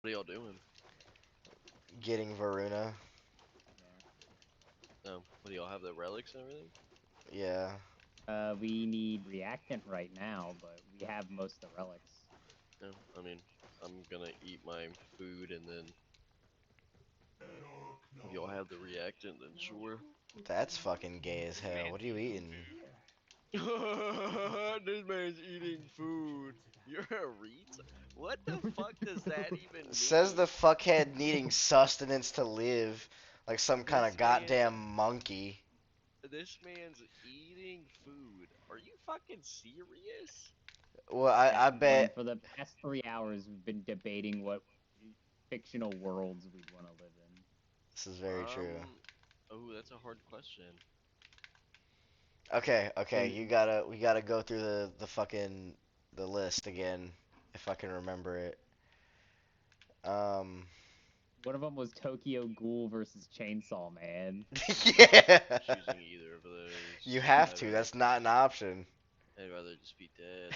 What are y'all doing? Getting Varuna. What do y'all have the relics and everything? Yeah. We need reactant right now, but we have most of the relics. No, I mean, I'm gonna eat my food and then if y'all have the reactant, then sure. That's fucking gay as This hell. What man's are you eating eating? beer. This man's eating food. You're a retard. What the fuck does that even Says mean? the fuckhead needing sustenance to live, like some kind This of man's goddamn monkey. this man's eating food. Are you fucking serious? Well, Yeah, I Glenn, bet for the past 3 hours, we've been debating what fictional worlds we'd want to live in. this is very true. Oh, that's a hard question. Okay, okay, So, we gotta go through the fucking the list again, if I can remember it. Um, one of them was Tokyo Ghoul versus Chainsaw Man. yeah. Choosing either of those. You have I'd to. rather That's not an option. I'd rather just be dead.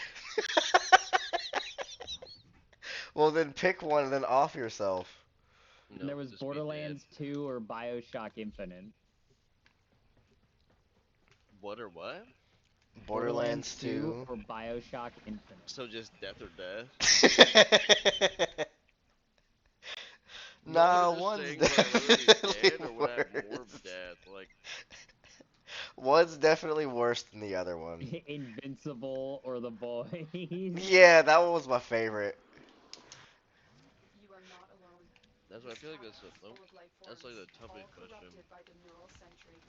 Well, then pick one and then off yourself. And there No, was just be dead. Borderlands 2 or Bioshock Infinite. What or what? Borderlands Borderlands 2 2. or Bioshock Infinite. So just death or death? No, I'm Nah, just one's saying, would I rather be definitely dead or would I have more of worse. death? Like, One's definitely worse than the other one. Invincible or The Boys. Yeah, that one was my favorite. You are not alone. that's what I This feel like tower that's is full of life that's forms, like the toughest all question. corrupted by the neural century.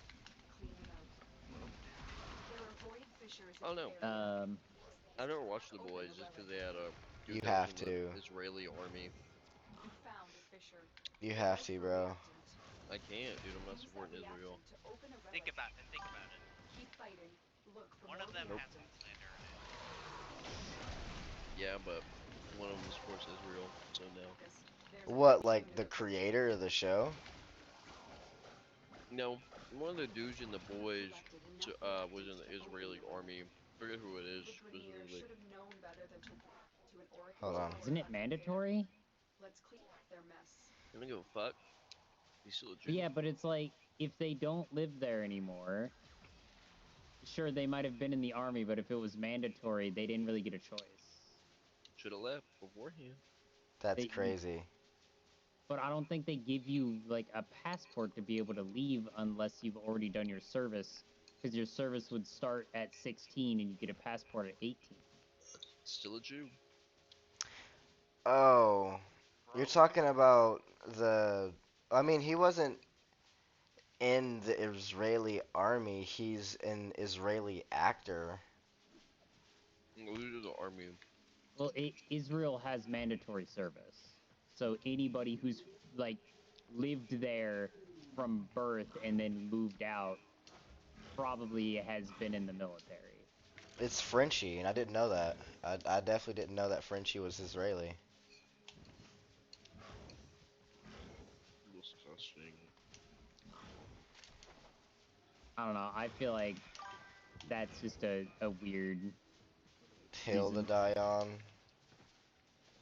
Clean them out. Well, There are void fissures I in don't the know. area. I never watched The Open Boys the just because relic. they had a You dude that was have in the to. Israeli army. You found a fissure. You have Look to, for bro. reactant. I can't, dude. I'm not Use that supporting Israel. reactant to open a Think relic. about it. Think about it. Keep fighting. Look for One more of them Nope. has some reactant. slander in it. Yeah, but one of them supports Israel, so no. Focus. There's a What, fixed like unit the of this creator of the show? No, one of the dudes in The Boys collected enough was in reactants the to open Israeli the relic. army. Forget who it is The Grineer specifically. should have known better than to an Orican Hold Well, on. tower isn't it unprepared. mandatory? Let's clean up their mess. I don't give a fuck. He's still a But Jew. yeah, but it's like, if they don't live there anymore, sure, they might have been in the army, but if it was mandatory, they didn't really get a choice. Should have left beforehand. That's They, crazy. but I don't think they give you like a passport to be able to leave unless you've already done your service, because your service would start at 16 and you get a passport at 18. Still a Jew. Oh, you're Bro, talking about the. I mean, he wasn't in the Israeli army. He's an Israeli actor. Lose to the army. Well, Israel has mandatory service, so anybody who's like lived there from birth and then moved out probably has been in the military. It's Frenchie, and I didn't know that. I definitely didn't know that Frenchie was Israeli. Disgusting. I don't know. I feel like that's just a weird Hill to reason. die on.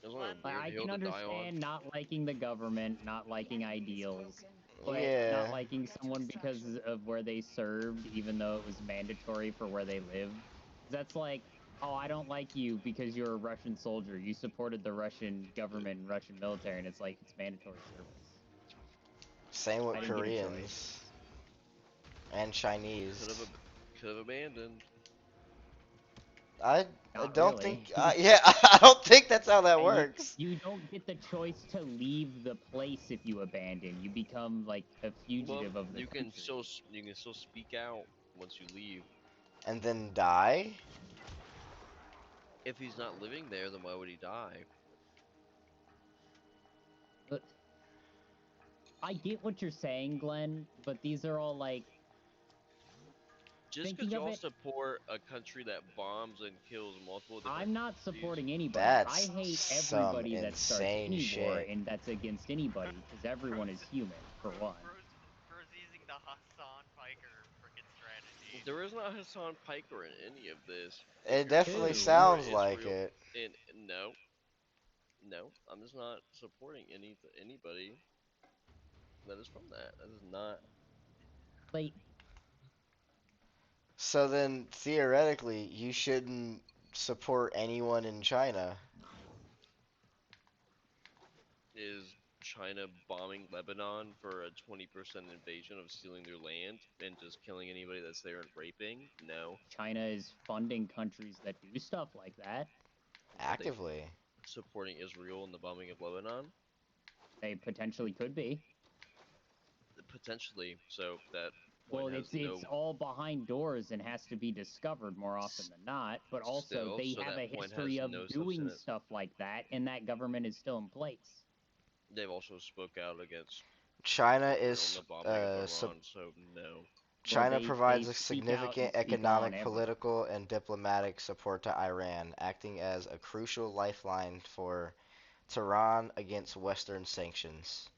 That's not a Glenn, Like, weird I hill can to die on. understand not liking the government, not The liking enemy is ideals, broken. but not Yeah. liking Get to someone because extraction. of where they served, even though it was mandatory for where they lived. That's like, oh, I don't like you because you're a Russian soldier. You supported the Russian government and Russian military, and it's like, it's mandatory service. Same I with didn't get a choice. Koreans and Could have Chinese. could have abandoned. I Not don't think. really. Yeah, I don't think that's how that you works. you don't get the choice to leave the place if you abandon. You become like a Well, fugitive of the country. you can still speak out once you leave. And then die. If he's not living there, then why would he die? But I get what you're saying, Glenn, but these are all like, Just because thinking of y'all it, support a country that bombs and kills multiple different I'm not countries, supporting anybody. I That's hate some everybody that starts insane any war shit. and that's against anybody, because everyone bro's, is human, for one. bro's using the Hassan Piker frickin' strategy. there is not Hassan Piker in any of this. If It you're definitely fucking Who? for sounds like Israel, it. and no, No, I'm just not supporting anybody that is from that. That is not Like So then, theoretically, you shouldn't support anyone in China. is China bombing Lebanon for a 20% invasion of stealing their land and just killing anybody that's there and raping? No. China is funding countries that do stuff like that. Are they Actively. supporting Israel in the bombing of Lebanon? They potentially could be. Potentially. So that point Well, has it's no all behind doors and has to be discovered more often than not. But also, still, they so have that a point history has of no doing substance. stuff like that, and that government is still in place. They've also spoke out against China Israel in is the bombing of Iran, so no. Well, China they provides a speak out significant and speak on economic, everything. political, and diplomatic support to Iran, acting as a crucial lifeline for Tehran against Western sanctions.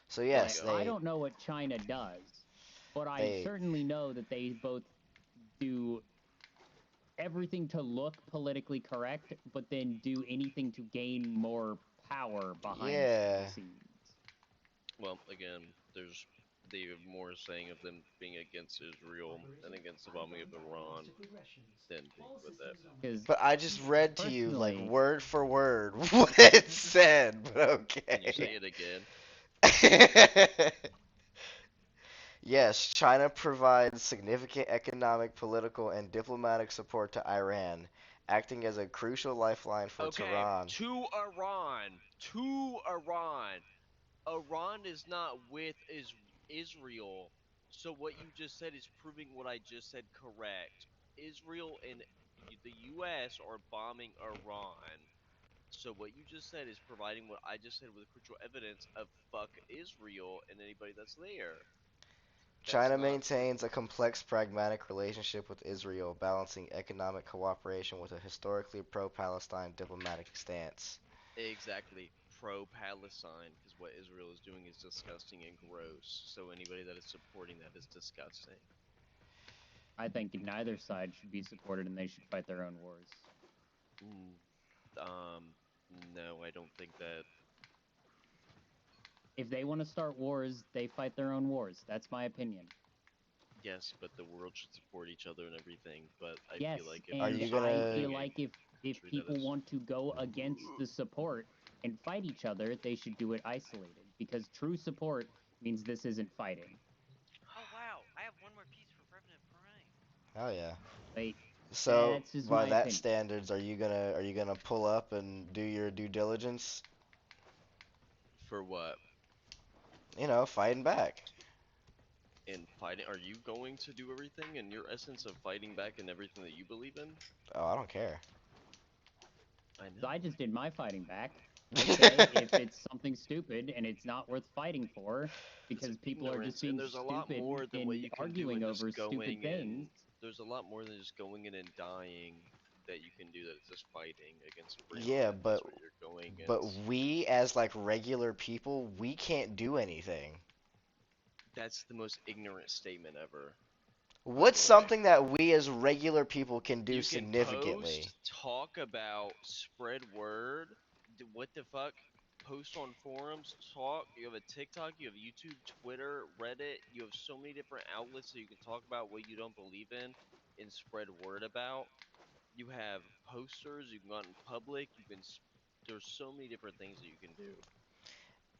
So There you yes, But go. I don't know what China does, but I they certainly know that they both do everything to look politically correct, but then do anything to gain more power behind the yeah, scenes. Well, again, there's they have more saying of them being against Israel and against the bombing of Iran than being with that. Because but I just read to you like personally, word for word what it said, but Can you okay. say it again? Yes, China provides significant economic, political, and diplomatic support to Iran, acting as a crucial lifeline for Okay, Tehran. to Iran. To Iran. Iran is not with Israel. So what you just said is proving what I just said correct. Israel and the US are bombing Iran. So what you just said is providing what I just said with crucial evidence of fuck Israel and anybody that's there. That's China not true. maintains a complex pragmatic relationship with Israel, balancing economic cooperation with a historically pro-Palestine diplomatic stance. Exactly pro-Palestine because what Israel is doing is disgusting and gross. So anybody that is supporting that is disgusting. I think neither side should be supported and they should fight their own wars. Mm, um, no, I don't think that. If they want to start wars, they fight their own wars. That's my opinion. Yes, but the world should support each other and everything. But I feel Yes, like if Are they're and you I gonna feel supporting a like if country that people is, want to go against the support and fight each other, they should do it isolated because true support means this isn't fighting. Oh wow, I have one more piece for Revenant Prime. Hell yeah. Like So that's just by my that opinion. standards, are you gonna pull up and do your due diligence? for what? Fighting back. In fighting, are you going to do everything in your essence of fighting back in everything that you believe in? Oh, I don't care. I So I know. just did my fighting back. Okay, if it's something stupid and it's not worth fighting for It's because people are just ignorance, and being there's a lot stupid more than what and you can do arguing in just over stupid going things. in. There's a lot more than just going in and dying that you can do that is just fighting against Freon Yeah, if but that's what you're going but against. we as like regular people, we can't do anything. That's the most ignorant statement ever, by What's the way. something that we as regular people can do You can significantly? post, talk about, spread word. What the fuck? Post on forums, talk. You have a TikTok, you have YouTube, Twitter, Reddit. You have so many different outlets so you can talk about what you don't believe in and spread word about. You have posters. You can go out in public. There's so many different things that you can do.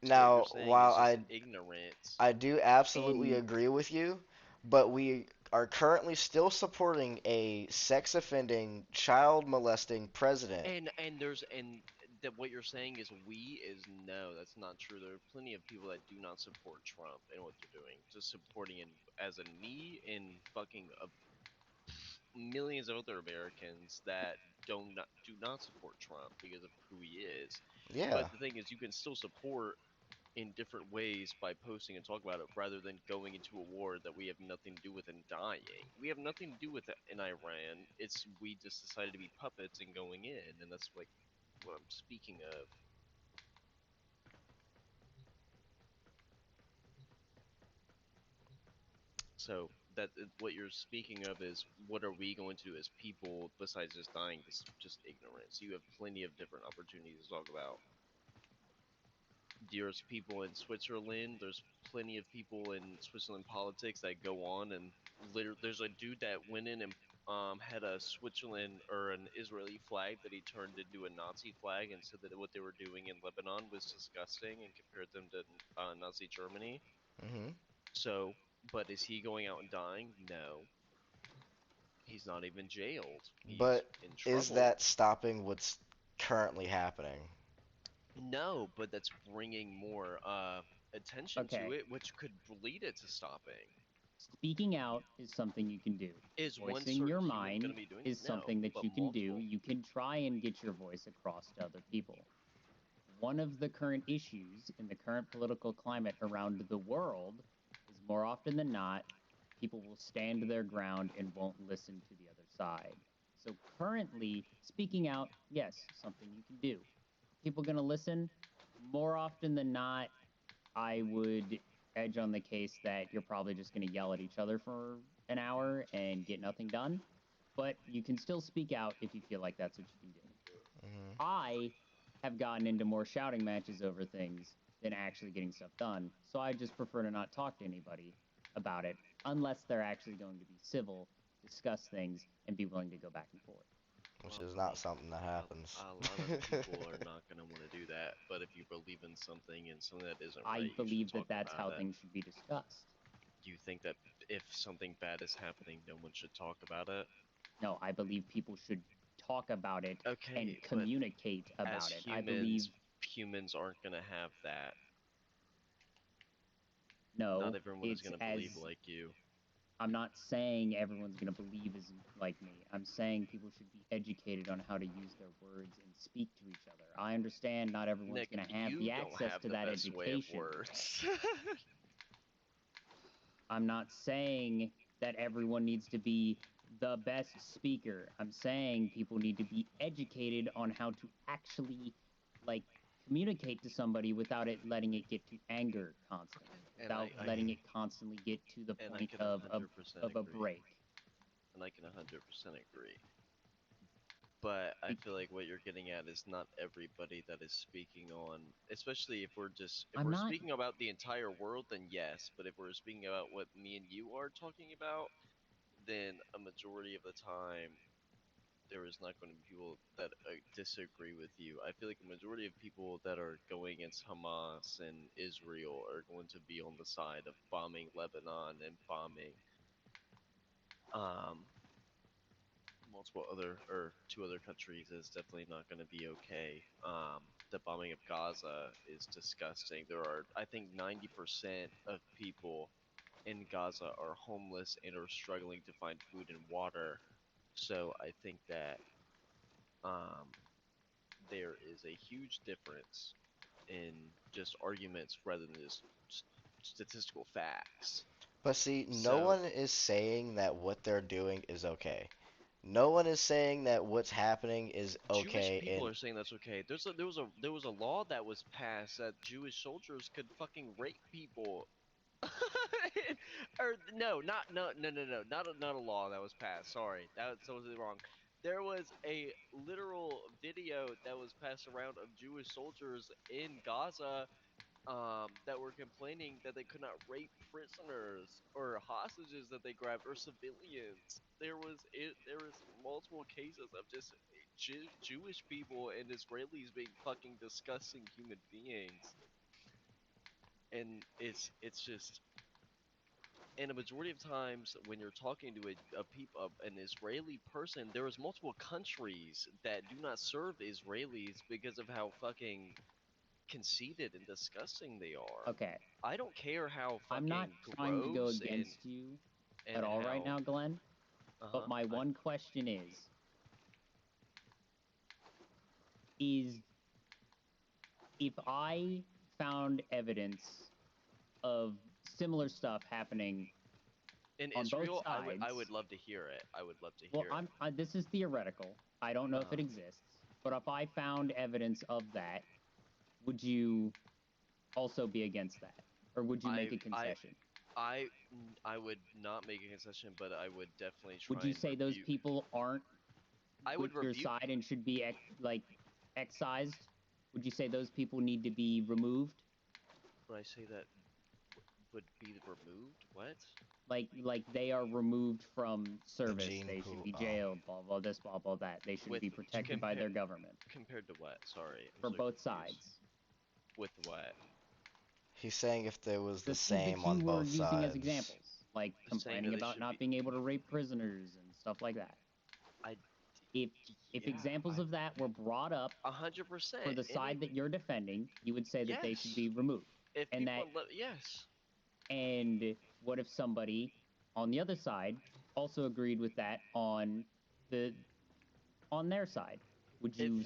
So what you're Now, saying while is just I ignorance. I do absolutely And agree with you, but we are currently still supporting a sex offending, child molesting president. And there's and that what you're saying is we is no, that's not true. There are plenty of people that do not support Trump and what they're doing. Just supporting him as in me and fucking millions of other Americans that do not support Trump because of who he is. Yeah. But the thing is, you can still support in different ways by posting and talking about it rather than going into a war that we have nothing to do with and dying. We have nothing to do with it in Iran. It's we just decided to be puppets and going in, and that's like what I'm speaking of. So that what you're speaking of is what are we going to do as people besides just dying? Just ignorance. You have plenty of different opportunities to talk about. there's people in Switzerland. There's plenty of people in Switzerland politics that go on and there's a dude that went in and had a Switzerland or an Israeli flag that he turned into a Nazi flag and said that what they were doing in Lebanon was disgusting and compared them to Nazi Germany. Hmm. So, but is he going out and dying? No. He's not even jailed. He's But in is trouble. that stopping what's currently happening? No, but that's bringing more attention to Okay. it, which could lead it to stopping. Speaking out is something you can do. Is one Voicing certain your human going mind to be doing it? is No, something that but you can do. multiple. You can try and get your voice across to other people. One of the current issues in the current political climate around the world is more often than not, people will stand their ground and won't listen to the other side. So currently, speaking out, yes, something you can do. People going to listen? More often than not, I would edge on the case that you're probably just going to yell at each other for an hour and get nothing done. But you can still speak out if you feel like that's what you can do. Hmm. I have gotten into more shouting matches over things than actually getting stuff done. So I just prefer to not talk to anybody about it unless they're actually going to be civil, discuss things, and be willing to go back and forth. Which Well, is I not mean, something that happens. a lot of people are not going to want to do that. But if you believe in something and something that isn't I right, you should believe talk that that's about how it. things should be discussed. Do you think that if something bad is happening, no one should talk about it? No, I believe people should talk about it and Okay, but communicate as about it. I believe humans aren't going to have that. Not no, everyone is it's going to as believe like you. I'm not saying everyone's going to believe is like me. I'm saying people should be educated on how to use their words and speak to each other. I understand not everyone's Nick, going to have you the don't access have to the that best way of education. words. I'm not saying that everyone needs to be the best speaker. I'm saying people need to be educated on how to actually like communicate to somebody without it letting it get to anger constantly, and without letting it constantly get to the and I point can of 100% a agree. break. And I can 100% agree. But I feel like what you're getting at is not everybody that is speaking on, especially if I'm we're not speaking about the entire world, then yes. But if we're speaking about what me and you are talking about, then a majority of the time there is not going to be people that disagree with you. I feel like a majority of people that are going against Hamas and Israel are going to be on the side of bombing Lebanon and bombing um, multiple other or two other countries is definitely not going to be okay. The bombing of Gaza is disgusting. There are, I think, 90% of people in Gaza are homeless and are struggling to find food and water. So I think that um, there is a huge difference in just arguments rather than just statistical facts. But see, no So one is saying that what they're doing is okay. No one is saying that what's happening is Jewish okay. people And are saying that's okay. There was a law that was passed that Jewish soldiers could fucking rape people. Or no, not no no no no not a law that was passed. Sorry, that was totally wrong. There was a literal video that was passed around of Jewish soldiers in Gaza that were complaining that they could not rape prisoners or hostages that they grabbed or civilians. There was multiple cases of just Jewish people and Israelis being fucking disgusting human beings, and it's just. And a majority of times, when you're talking to an Israeli person, there is multiple countries that do not serve Israelis because of how fucking conceited and disgusting they are. okay. I don't care how I'm not fucking trying to go gross against you and at all right how now, Glenn, but my I one question is if I found evidence of similar stuff happening in on both Israel I would sides. love to hear it. I would love to Well, hear it. this is theoretical. I don't know if it Uh, exists, but if I found evidence of that, would you also be against that, or would you make I a I concession? I would not make a concession, but I would definitely Would try you and say those rebuke. people aren't I with would your rebuke. side and should be like excised? Would you say those people need to be removed? when I say that would be removed? What? Like they are removed from The service. gene They should pool. be jailed. Blah blah this. Blah blah that. They shouldn't With be protected by compare their government compared to what? Sorry, I'm for so both confused. sides. With what? He's saying if there was the The things same that you on were both using as sides. examples, like Saying that complaining they about should not be. being able to rape prisoners and stuff like that. I If if yeah. examples of that were brought up I 100%. for the Any side that you're defending, you would say that they should yes. be removed. If And people that yes. and what if somebody on the other side also agreed with that the on their side? Would If you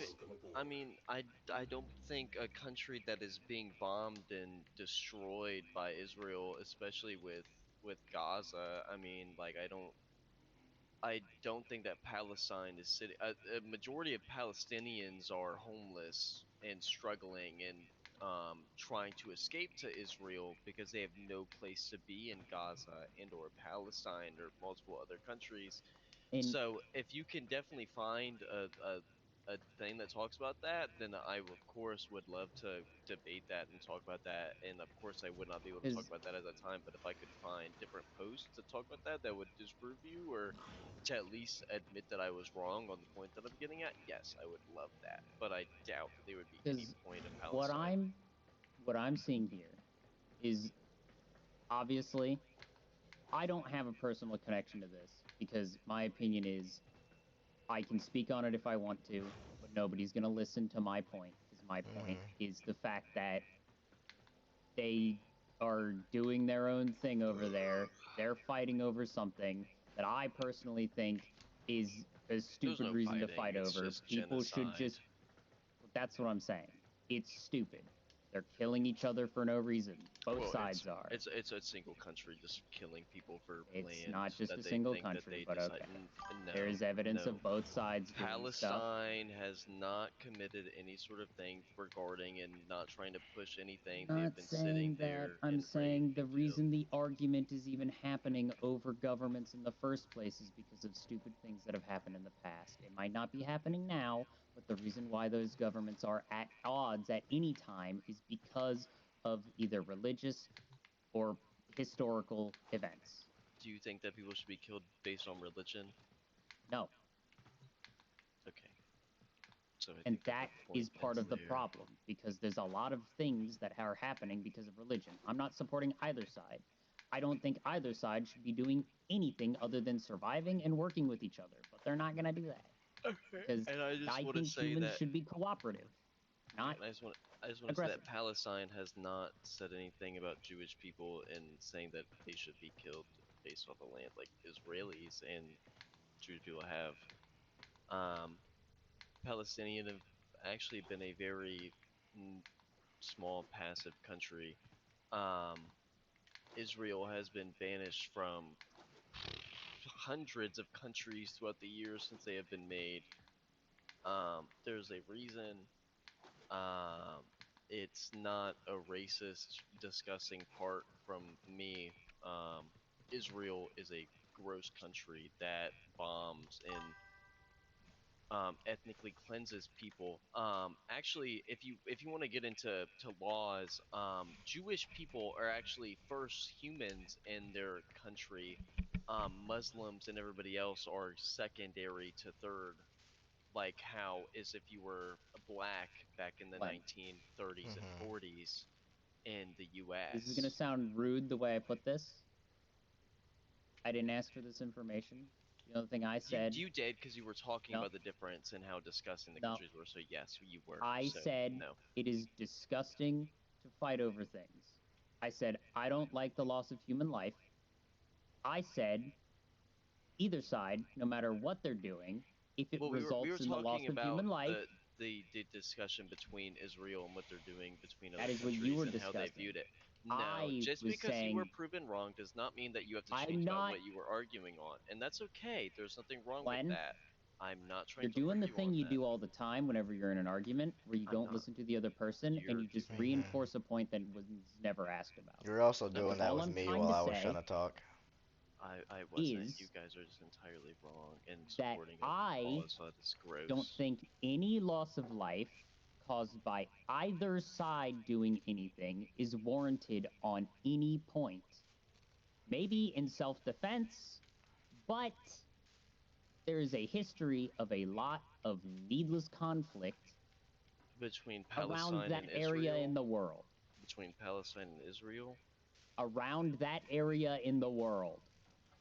I mean, I don't think a country that is being bombed and destroyed by Israel, especially with Gaza, I mean, like I don't think that Palestine is sitting. A majority of Palestinians are homeless and struggling and trying to escape to Israel because they have no place to be in Gaza and or Palestine or multiple other countries. in So if you can definitely find a thing that talks about that, then I of course would love to debate that and talk about that. And of course I would not be able to talk because about that at that time. But if I could find different posts to talk about that that would disprove you or to at least admit that I was wrong on the point that I'm getting at, yes, I would love that. But I doubt that there would be any because point of what Palestine. I'm what I'm seeing here is obviously I don't have a personal connection to this because my opinion is I can speak on it if I want to, but nobody's going to listen to my point because my point Hmm. is the fact that they are doing their own thing over there. They're fighting over something that I personally think is a There's stupid no reason to fighting. fight It's over. just People should genocide. just, that's what I'm saying. It's stupid. They're killing each other for no reason. Both Well, sides are. it's a single country just killing people for It's land not just that a they single think that country, they but decide. okay. There No, is evidence no. of both sides doing stuff. Palestine has not committed any sort of thing regarding and not trying to push anything. They've Not been saying sitting that. there I'm and saying the kill. reason the argument is even happening over governments in the first place is because of stupid things that have happened in the past. It might not be happening now, but the reason why those governments are at odds at any time is because of either religious or historical events. Do you think that people should be killed based on religion? No. Okay, so I And think that the that point is part ends of the there. problem because there's a lot of things that are happening because of religion. I'm not supporting either side. I don't think either side should be doing anything other than surviving and working with each other, but they're not going to do that Okay. because And I just I want to think say humans that should be cooperative, okay, not and I just want to say that aggressive. Palestine has not said anything about Jewish people and saying that they should be killed based off the land like Israelis and Jewish people have. Um, Palestinian have actually been a very small passive country. Um, Israel has been banished from hundreds of countries throughout the years since they have been made. There's a reason. Um, it's not a racist, disgusting part from me. Um, Israel is a gross country that bombs and ethnically cleanses people. Actually, if you want to get into laws, Jewish people are actually first humans in their country. Muslims and everybody else are secondary to third. Like how is if you were black back in the Len, 1930s and Hmm. 40s in the this is going to U.S. sound rude the way I put this. I didn't ask for this information. The only thing I said, You did because you were talking no, about the difference and how disgusting the no, countries were. So yes, you were. I So said no. it is disgusting to fight over things. I said I don't like the loss of human life. I said either side, no matter what they're doing, if it Well, we were results in the talking loss of about human life, the discussion between Israel and what they're doing between that other is what you countries were and how they discussing. viewed it. No, I just was because you were saying, proven wrong does not mean that you have to I'm change about not, what you were arguing on, and that's okay. There's nothing wrong with Glenn, that. I'm not you're trying to doing the argue thing on you that. do all the time whenever you're in an argument where you I'm don't not. listen to the other person and You're you just Hmm. reinforce a point that was never asked about. You're also no, doing So that all with I'm me trying while to I was trying say to talk. I wasn't. You is guys are just entirely wrong in that supporting a I cause that is don't gross. think any loss of life caused by either side doing anything is warranted on any point. Maybe in self-defense, but there is a history of a lot of needless conflict Between around Palestine that and area in Israel? the world. Between Palestine and Israel? Around that area in the world.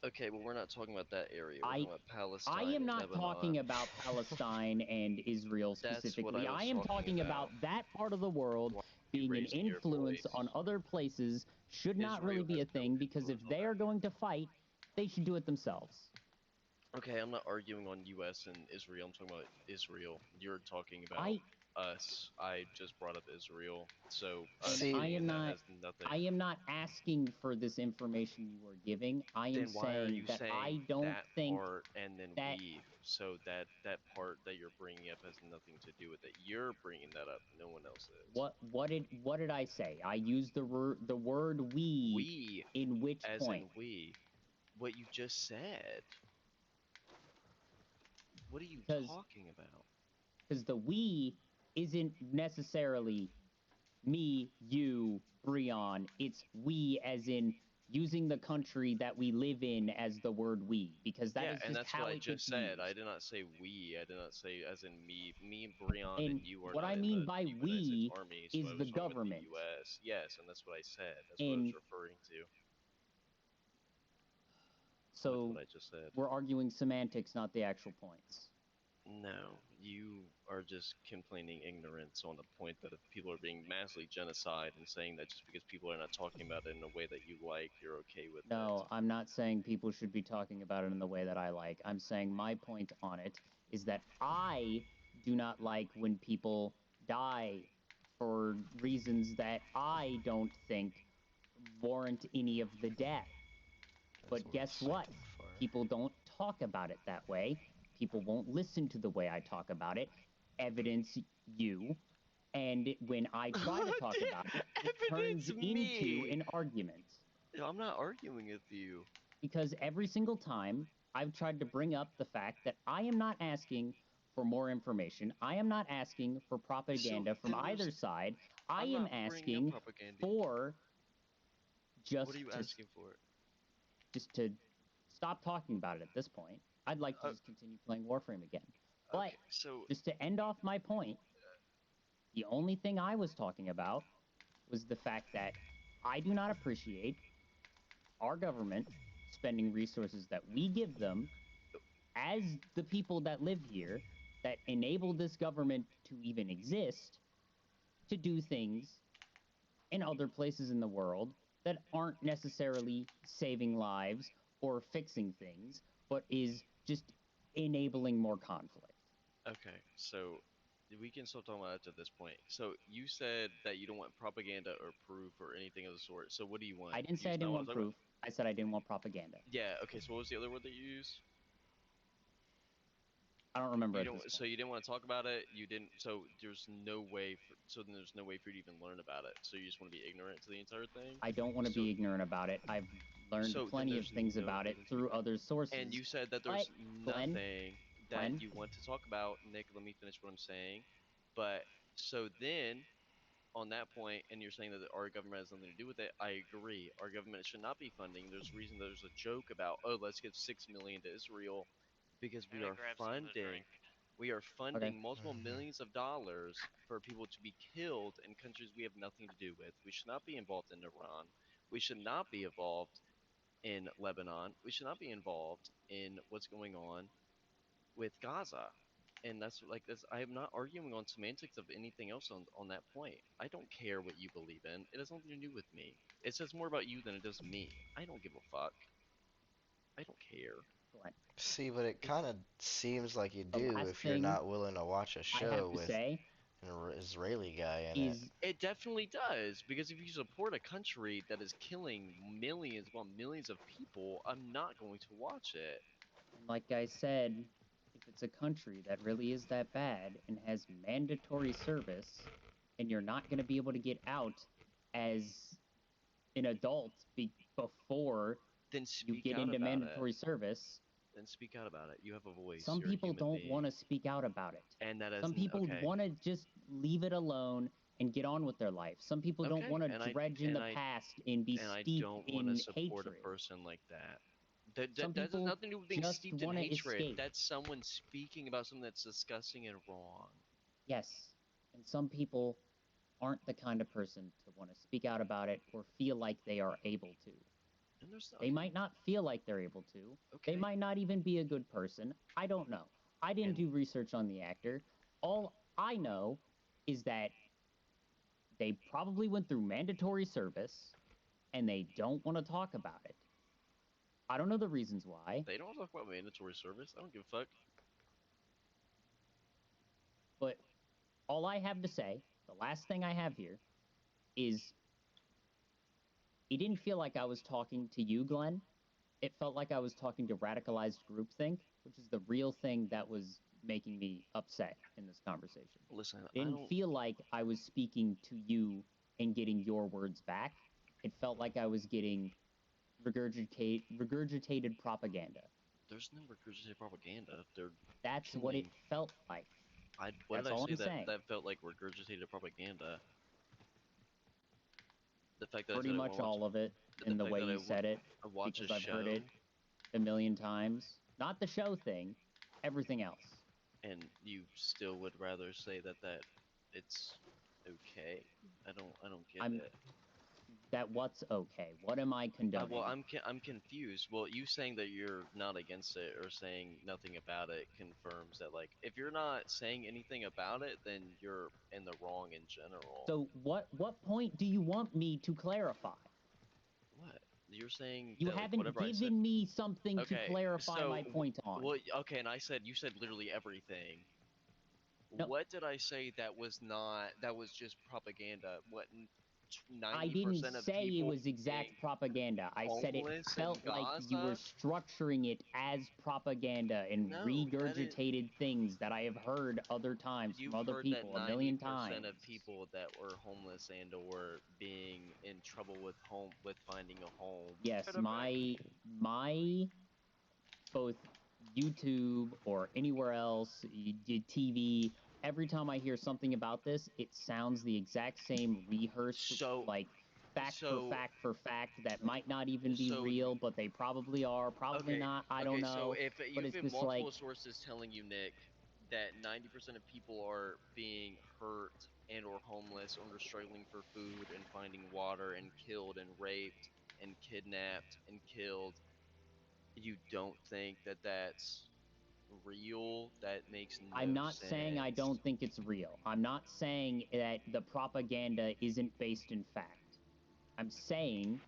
Okay, well, we're not talking about that area. We're I talking about I Palestine am and not Lebanon. talking about Palestine and Israel That's what I specifically. was I am talking about. that part of the world Why are you being an raising your influence voice? on other places should not really Israel be has a no thing, because if influence on they that. are going to fight, they should do it themselves. Okay, I'm not arguing on U.S. and Israel. I'm talking about Israel. You're talking about I us. I just brought up Israel, so and us See, I being am in that not has nothing. I am not asking for this information you are giving. I am Then why are saying you that saying I don't that think part and then that we? So that part that you're bringing up has nothing to do with it. You're bringing that up. No one else is. what did I say? I used the word we We, in which as point? in we. What you just said. What are you Because talking about? the we isn't necessarily me, you, Breon. It's we as in using the country that we live in as the word we, because that Yeah, is and just that's what how I it gets just said. used. I did not say we. I did not say as in me. Me, Breon, And and you are what not I in mean the by United States we Army, so is I the was talking about the government. U.S. Yes, and that's what I said. That's what I And was referring to with so what I just said. we're arguing semantics, not the actual points. No, you are just complaining ignorance on the point that if people are being massively genocide and saying that just because people are not talking about it in a way that you like, you're okay with No, I'm not saying people should be talking about it in the way that I like. I'm saying my point on it is that I do not like when people die for reasons that I don't think warrant any of the death. that's But worth guess what? second for. People don't talk about it that way. People won't listen to the way I talk about it. Evidence you. And when I try to talk about it, it turns Evidence into me. an argument. I'm not arguing with you. Because every single time I've tried to bring up the fact that I am not asking for more information, I am not asking for propaganda from then either side, I I'm am not bringing up asking propaganda. for What are you asking for? just to stop talking about it at this point. I'd like to Uh, just continue playing Warframe again. But Okay, so just to end off my point, the only thing I was talking about was the fact that I do not appreciate our government spending resources that we give them as the people that live here, that enable this government to even exist, to do things in other places in the world that aren't necessarily saving lives or fixing things, but is just enabling more conflict. okay, so we can stop talking about it at this point. So you said that you don't want propaganda or proof or anything of the sort. So what do you want? I didn't Do say you I not didn't want want to talk about? proof. I said I didn't want propaganda. Yeah. Okay. So what was the other word that you used? I don't remember You at don't. this So point. you didn't want to talk about it. You didn't. So there's no way. So then there's no way for you to even learn about it. So you just want to be ignorant to the entire thing. I don't want to So be ignorant about it. I've learned so then plenty of there's things no about it reason to be. through other And sources. you said that But there's Glenn, nothing that Glenn, you want to talk about. Nick, let me finish what I'm saying. But so then on that point, and you're saying that our government has nothing to do with it, I agree. Our government should not be funding. There's a reason there's a joke about, oh, let's give 6 million to Israel because I'm gonna grab some of the drink. we are okay. funding multiple millions of dollars for people to be killed in countries we have nothing to do with. We should not be involved in Iran. We should not be involved in Lebanon. We should not be involved in what's going on with Gaza. And that's like this. I am not arguing on semantics of anything else on that point. I don't care what you believe in. It has nothing to do with me. It says more about you than it does me. I don't give a fuck. I don't care. Glenn. See, but it It's kind of seems like you the do last if you're thing not willing to watch a I have show to with say an Israeli guy in it. is, It definitely does because if you support a country that is killing millions upon millions of people, I'm not going to watch it. and like I said, if it's a country that really is that bad and has mandatory service, and you're not going to be able to get out as an adult before Then you speak get out into about it. mandatory service, Then speak out about it. You have a voice. Some You're a people human don't being. want to speak out about it. And that Some isn't people okay. want to just leave it alone and get on with their life. Some people don't Okay, want and to dredge in the past and be and I steeped don't want to in support a hatred. person like that. Some That has people nothing to do with being just steeped in want to hatred. escape. That's someone speaking about something that's disgusting and wrong. Yes. And some people aren't the kind of person to want to speak out about it or feel like they are able to. And there's They might not feel like they're able to. Okay. They might not even be a good person. I don't know. I didn't do research on the actor. All I know is that they probably went through mandatory service and they don't want to talk about it. I don't know the reasons why. They don't talk about mandatory service. I don't give a fuck. But all I have to say, the last thing I have here, is it didn't feel like I was talking to you, Glenn. It felt like I was talking to radicalized groupthink, which is the real thing that was making me upset in this conversation. Listen, It didn't feel like I was speaking to you and getting your words back. It felt like I was getting regurgitated propaganda. There's no regurgitated propaganda. That's what it felt like. What That's did I all say I'm saying. that felt like regurgitated propaganda? The fact that Pretty much all of it in the way you said it, because I've heard it a million times. Not the show thing, everything else. And you still would rather say that it's okay? I don't get it. That what's okay? What am I condoning? Well, I'm confused. Well, you saying that you're not against it or saying nothing about it confirms that, like, if you're not saying anything about it, then you're in the wrong in general. So what point do you want me to clarify? What? You're saying you that, haven't like, given me something to clarify so, my point on. Well, okay, and you said literally everything. No. What did I say that was just propaganda? What, 90% I didn't say it people was exact propaganda. I said it homeless felt in like you were Gaza? structuring it as propaganda and No, regurgitated things that I have heard other times from other heard that people a million 90% times. of people that were homeless and or being in trouble with finding a home. Yes, my both YouTube or anywhere else, you did TV, every time I hear something about this, it sounds the exact same rehearsed, like fact for fact that might not even be real, but they probably are, probably not, I don't know. So if but you've it's been just multiple like, sources telling you, Nick, that 90% of people are being hurt and or homeless or struggling for food and finding water and killed and raped and kidnapped and killed, you don't think that that's real? That makes no sense. I'm not saying I don't think it's real. I'm not saying that the propaganda isn't based in fact. I'm saying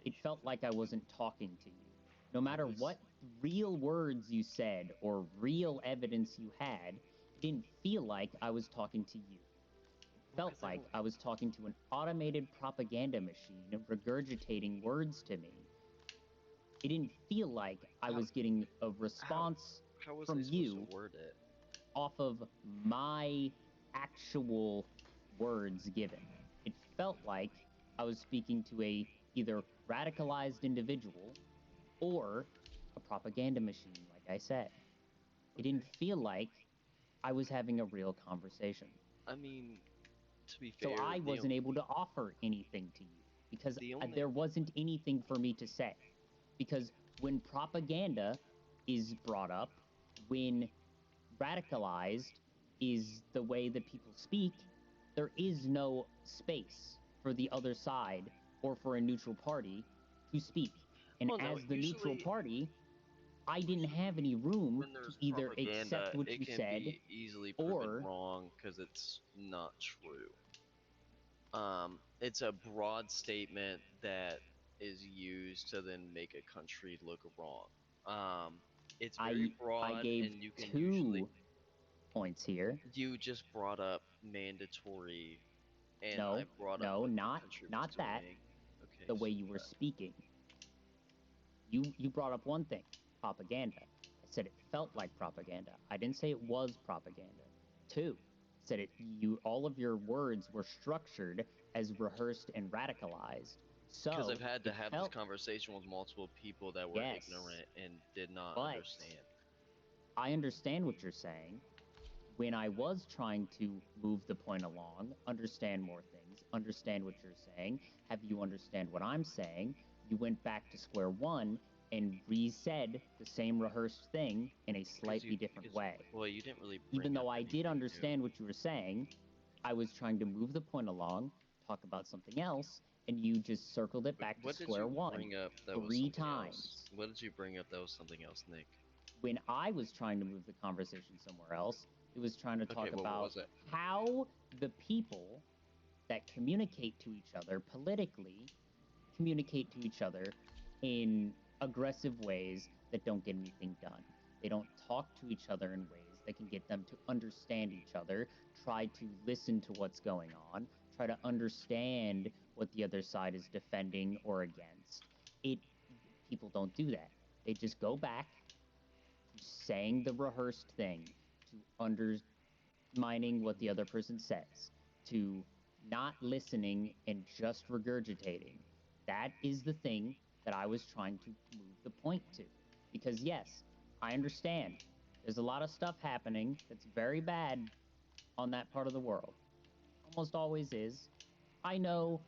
it felt like I wasn't talking to you. No matter what real words you said or real evidence you had, it didn't feel like I was talking to you. It felt like I was talking to an automated propaganda machine regurgitating words to me. It didn't feel like I was getting a response from you off of my actual words given. It felt like I was speaking to a either radicalized individual or a propaganda machine, like I said. It didn't feel like I was having a real conversation. I mean, to be fair, so I wasn't able to offer anything to you because there wasn't anything for me to say. Because when propaganda is brought up, when radicalized is the way that people speak, there is no space for the other side or for a neutral party to speak. And as the neutral party, I didn't have any room to either accept what you said be easily or wrong because it's not true. It's a broad statement that is used to then make a country look wrong. It's very broad, I gave and you can two points here. You just brought up mandatory, and no, I brought no, up what not the country not was that. doing. Okay, the way you were speaking. You brought up one thing, propaganda. I said it felt like propaganda. I didn't say it was propaganda. Two, said it. All of your words were structured as rehearsed and radicalized. Because So I've had to it have this felt conversation with multiple people that were yes, ignorant and did not but understand. I understand what you're saying. When I was trying to move the point along, understand more things, understand what you're saying, have you understand what I'm saying, you went back to square one and re-said the same rehearsed thing in a slightly different way. Well, you didn't really Even bring though up I did anything understand what you were saying, I was trying to move the point along, talk about something else, and you just circled it back to What did square you one bring up that was 3 something else? times. What did you bring up that was something else, Nick? When I was trying to move the conversation somewhere else, it was trying to talk Okay, well, what about was it? how the people that communicate to each other politically communicate to each other in aggressive ways that don't get anything done. They don't talk to each other in ways that can get them to understand each other, try to listen to what's going on, try to understand what the other side is defending or against. It People don't do that. They just go back to saying the rehearsed thing, to undermining what the other person says, to not listening and just regurgitating. That is the thing that I was trying to move the point to. Because, yes, I understand there's a lot of stuff happening that's very bad on that part of the world. Almost always is. I know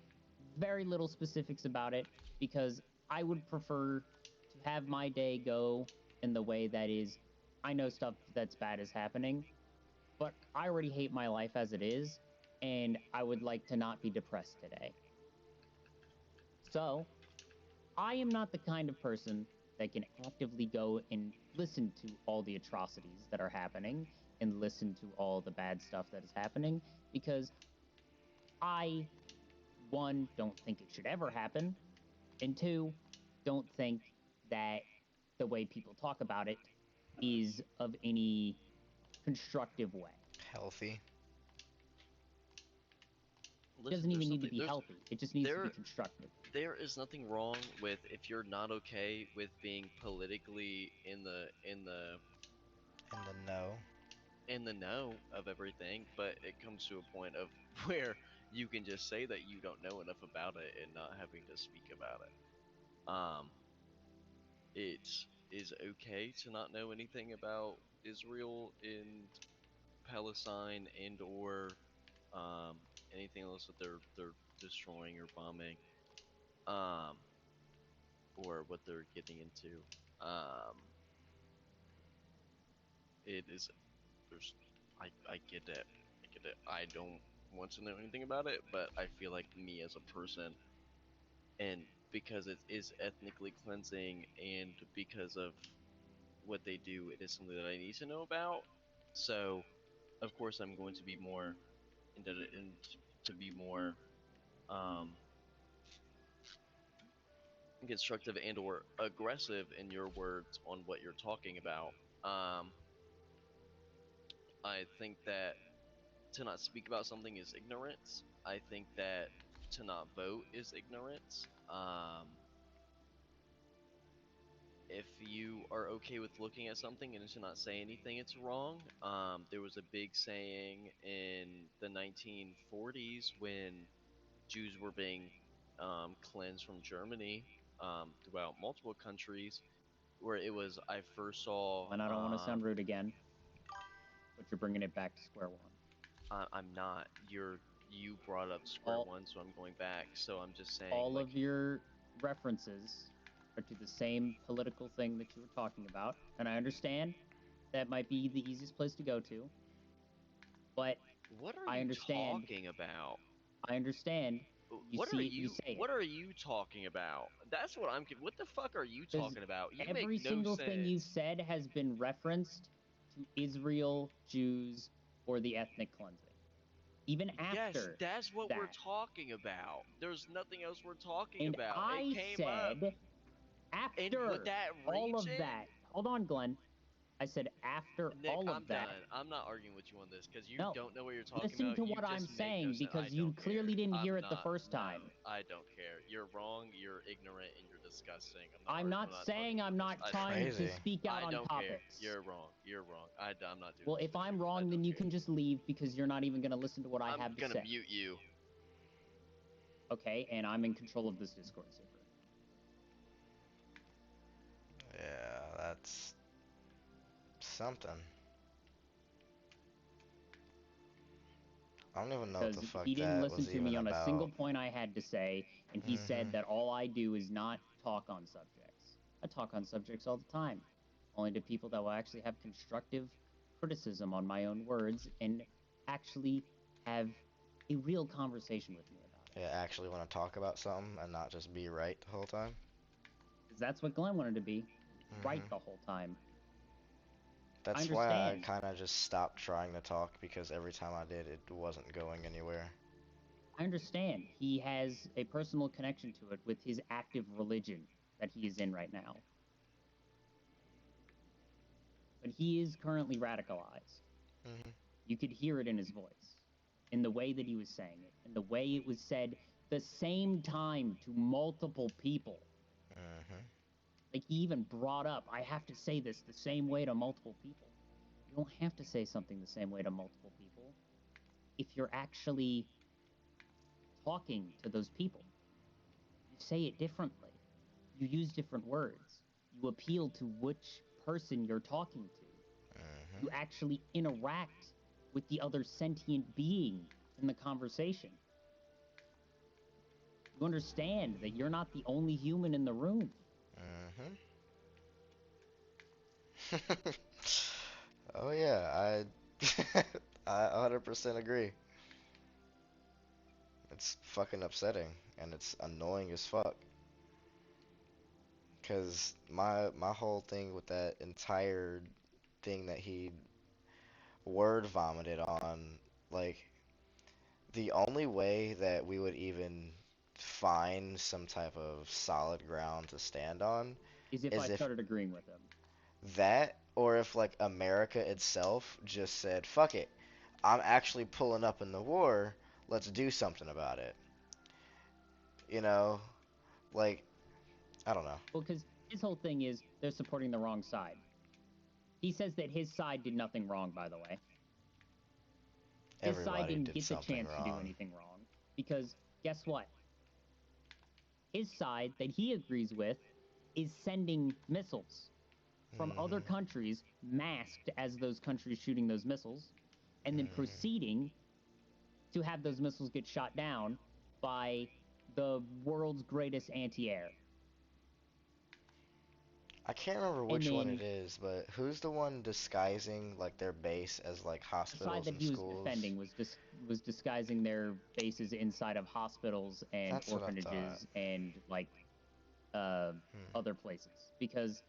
very little specifics about it because I would prefer to have my day go in the way that is I know stuff that's bad is happening, but I already hate my life as it is, and I would like to not be depressed today. So, I am not the kind of person that can actively go and listen to all the atrocities that are happening and listen to all the bad stuff that is happening because I, one, don't think it should ever happen, and two, don't think that the way people talk about it is of any constructive way. Healthy. It doesn't Listen, even need to be healthy. It just needs to be there constructive. there is nothing wrong with if you're not okay with being politically In the know. in the know of everything, but it comes to a point of where you can just say that you don't know enough about it and not having to speak about it. It is okay to not know anything about Israel and Palestine and or um, anything else that they're destroying or bombing, um, or what they're getting into. Um, it is there's I get it. I get it. I don't want to know anything about it, but I feel like me as a person, and because it is ethnically cleansing, and because of what they do, it is something that I need to know about. So, of course, I'm going to be more indebted and to be more um, constructive and or aggressive in your words on what you're talking about. Um, I think that to not speak about something is ignorance. I think that to not vote is ignorance. If you are okay with looking at something and to not say anything, it's wrong. There was a big saying in the 1940s when Jews were being cleansed from Germany throughout multiple countries, where it was I first saw. And I don't want to sound rude again, but you're bringing it back to square one. I'm not. You brought up square one, so I'm going back. So I'm just saying, All like, of your references are to the same political thing that you were talking about, and I understand that might be the easiest place to go to, but what are I you understand. talking about? I understand. You What are see it, you you? say it. What are you talking about? That's what I'm. What the fuck are you Because talking about? You make every no single thing you've sense. said has been referenced to Israel, Jews, or the ethnic cleansing. Even Yes, after that's what we're that. talking about. There's nothing else we're talking And about. It I came up said, in with after that all of region. that, hold on, Glenn. I said, after Nick, all of I'm that, done. I'm not arguing with you on this because you no, don't know what you're talking listen about. to You what I'm just make no saying sense. I because you don't care. clearly didn't I'm hear it the not. first No, time. I don't care. You're wrong. You're ignorant and you're disgusting. I'm not I'm not saying talking I'm about this. not I don't trying care. to Crazy. speak out I on don't care. topics. You're wrong. You're wrong. I'm not doing Well, this if with I'm you. I wrong, don't then you care. can just leave because you're not even going to listen to what I I'm have to gonna say. mute you. Okay, and I'm in control of this Discord server. Yeah, that's something. I don't even know what the Because fuck he didn't that listen was to me even on a single about. point I had to say, and he said Mhm. that all I do is not talk on subjects. I talk on subjects all the time, only to people that will actually have constructive criticism on my own words and actually have a real conversation with me about it. Yeah, actually want to talk about something and not just be right the whole time. Because that's what Glenn wanted to be, right Mhm. the whole time. I That's why I understand. kind of just stopped trying to talk because every time I did, it wasn't going anywhere. I understand. He has a personal connection to it with his active religion that he is in right now. But he is currently radicalized. Mhm. You could hear it in his voice, in the way that he was saying it, in the way it was said the same time to multiple people. Mhm. Like he even brought up, I have to say this the same way to multiple people. You don't have to say something the same way to multiple people if you're actually talking to those people. You say it differently. You use different words. You appeal to which person you're talking to. You Mhm. actually interact with the other sentient being in the conversation. You understand that you're not the only human in the room. Mhm. Oh yeah, I 100% agree. It's fucking upsetting and it's annoying as fuck. Cause my whole thing with that entire thing that he word vomited on, like the only way that we would even find some type of solid ground to stand on Is if I is if started agreeing with him. that or if like America itself just said, fuck it, I'm actually pulling up in the war, let's do something about it. You know, like I don't know. Well, because his whole thing is they're supporting the wrong side. He says that his side did nothing wrong, by the way. His side Everybody didn't did get the something chance to do wrong. anything wrong. Because guess what? His side that he agrees with is sending missiles from other Mhm. countries, masked as those countries shooting those missiles, and then Mhm. proceeding to have those missiles get shot down by the world's greatest anti-air. I can't remember And which one it then is, but who's the one disguising like their base as like the side hospitals that and he was schools? defending was disguising their bases inside of hospitals and That's what I thought. orphanages and like uh, Hmm. other places, because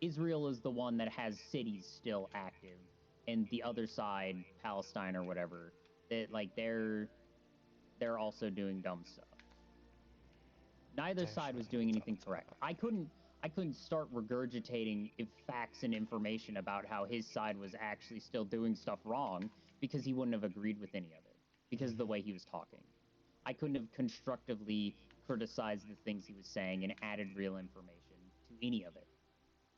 Israel is the one that has cities still active, and the other side, Palestine or whatever, that like they're also doing dumb stuff. Neither side was Definitely doing anything thought correct. that. I couldn't start regurgitating facts and information about how his side was actually still doing stuff wrong because he wouldn't have agreed with any of it because of the Mhm. way he was talking. I couldn't have constructively criticized the things he was saying and added real information to any of it,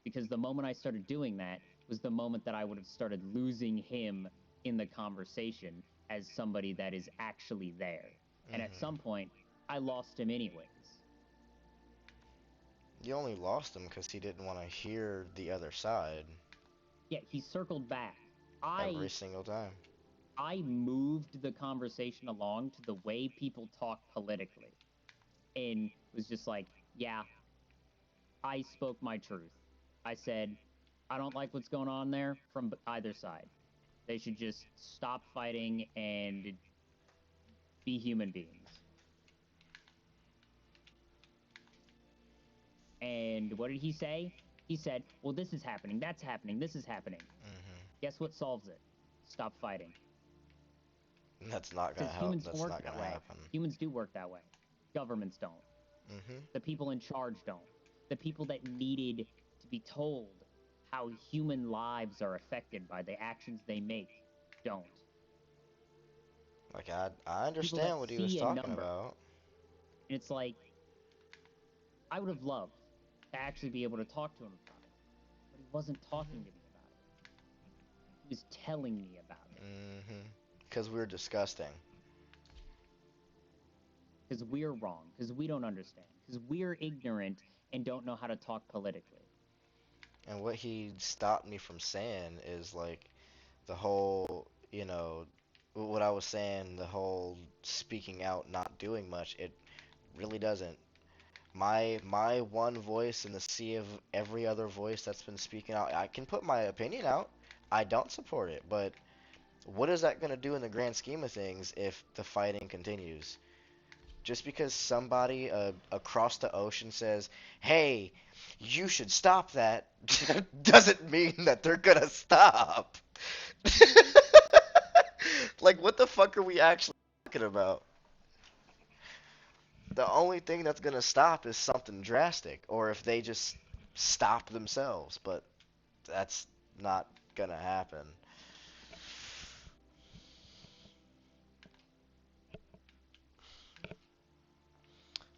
because the moment I started doing that was the moment that I would have started losing him in the conversation as somebody that is actually there. And at Mhm. some point, I lost him anyways. You only lost him because he didn't want to hear the other side Yeah, he circled back. every I single time. I moved the conversation along to the way people talk politically and was just like, yeah, I spoke my truth. I said, I don't like what's going on there from either side. They should just stop fighting and be human beings. And what did he say? He said, well, this is happening, that's happening, this is happening. Mhm. Guess what solves it? Stop fighting. That's not gonna Because help. humans don't That's work not that gonna way. happen. Humans do work that way. Governments don't. Mhm. The people in charge don't. The people that needed to be told how human lives are affected by the actions they make don't. Like I People that understand what he was see a talking number. about. And it's like, I would have loved to actually be able to talk to him about it. But he wasn't talking Mhm. to me about it. He was telling me about it. Mhm. Because we're disgusting. because we're wrong, because we don't understand, because we're ignorant and don't know how to talk politically. And what he stopped me from saying is like the whole, what I was saying, the whole speaking out, not doing much. It really doesn't. My one voice in the sea of every other voice that's been speaking out, I can put my opinion out. I don't support it, but what is that going to do in the grand scheme of things if the fighting continues? Just because somebody across the ocean says, "Hey, you should stop that," doesn't mean that they're gonna stop. Like, what the fuck are we actually talking about? The only thing that's gonna stop is something drastic, or if they just stop themselves, but that's not gonna happen.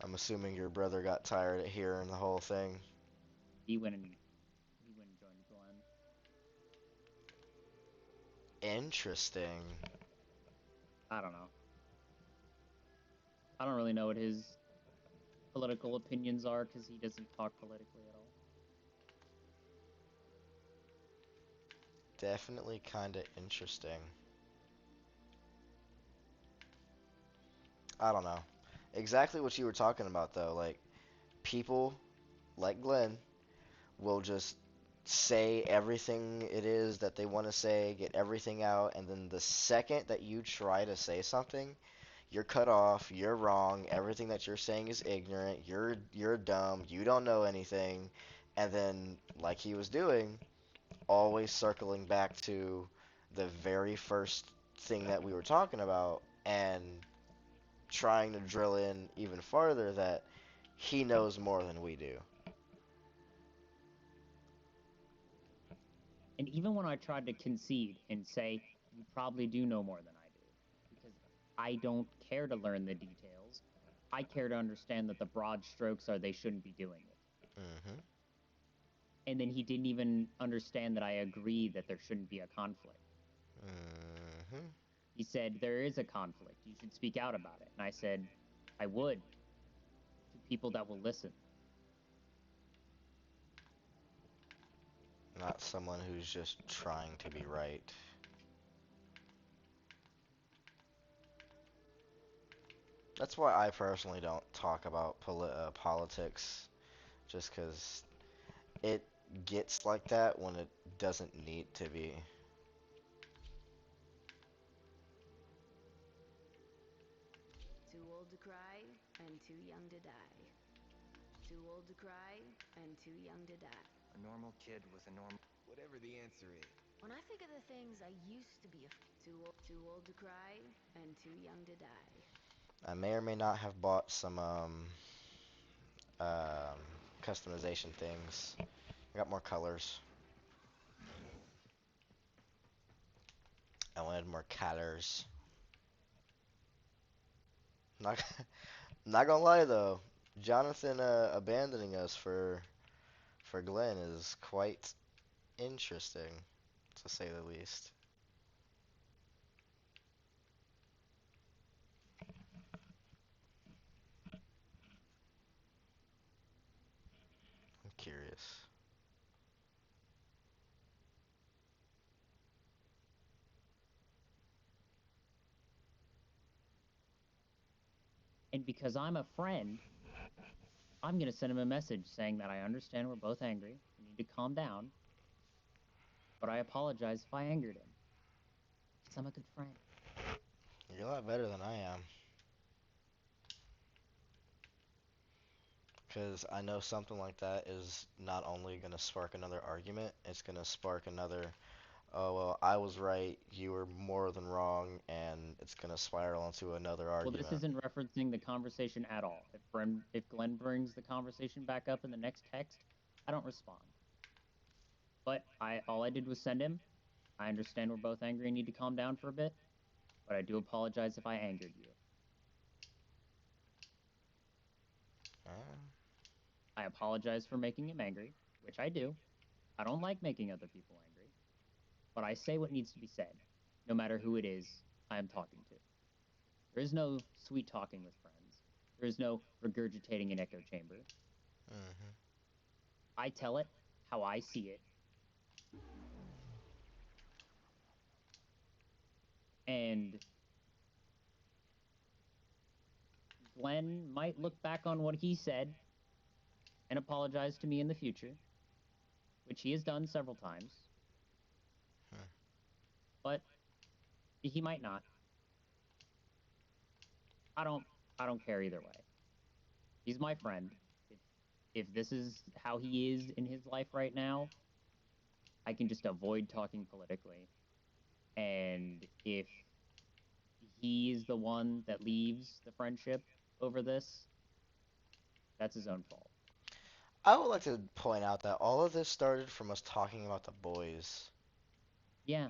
I'm assuming your brother got tired of hearing the whole thing. He went and joined Glenn. Interesting. I don't know. I don't really know what his political opinions are because he doesn't talk politically at all. Definitely kind of interesting. I don't know. Exactly what you were talking about, though. Like, people like Glenn will just say everything it is that they want to say, get everything out, and then the second that you try to say something, you're cut off, you're wrong, everything that you're saying is ignorant, you're dumb, you don't know anything, and then like he was doing, always circling back to the very first thing that we were talking about and trying to drill in even farther that he knows more than we do. And even when I tried to concede and say, you probably do know more than I do, because I don't care to learn the details, I care to understand that the broad strokes are they shouldn't be doing it. Hmm. And then he didn't even understand that I agree that there shouldn't be a conflict. Hmm. He said, there is a conflict. You should speak out about it. And I said, I would, to people that will listen. Not someone who's just trying to be right. That's why I personally don't talk about politics, just because it gets like that when it doesn't need to be. Too old to cry and too young to die. Too old to cry and too young to die. A normal kid with a normal. Whatever the answer is. When I think of the things I used to be too old to cry and too young to die. I may or may not have bought some um, customization things. I got more colors. I wanted more colors. Not, not gonna lie though, Jonathan abandoning us for Glenn is quite interesting, to say the least. I'm curious. And because I'm a friend, I'm going to send him a message saying that I understand we're both angry. We need to calm down. But I apologize if I angered him. Because I'm a good friend. You're a lot better than I am. Because I know something like that is not only going to spark another argument, it's going to spark another, oh, well, I was right, you were more than wrong, and it's going to spiral into another Well, this argument. isn't referencing the conversation at all. If Glenn brings the conversation back up in the next text, I don't respond. But all I did was send him. I understand we're both angry and need to calm down for a bit, but I do apologize if I angered you. Uh, I apologize for making him angry, which I do. I don't like making other people angry, but I say what needs to be said, no matter who it is I am talking to. There is no sweet talking with friends. There is no regurgitating an echo chamber. Mhm. I tell it how I see it. And Glenn might look back on what he said and apologize to me in the future, which he has done several times, Hmm. but he might not. I don't I don't care either way. He's my friend. If this is how he is in his life right now, I can just avoid talking politically. And if he is the one that leaves the friendship over this, that's his own fault. I would like to point out that all of this started from us talking about the boys. Yeah,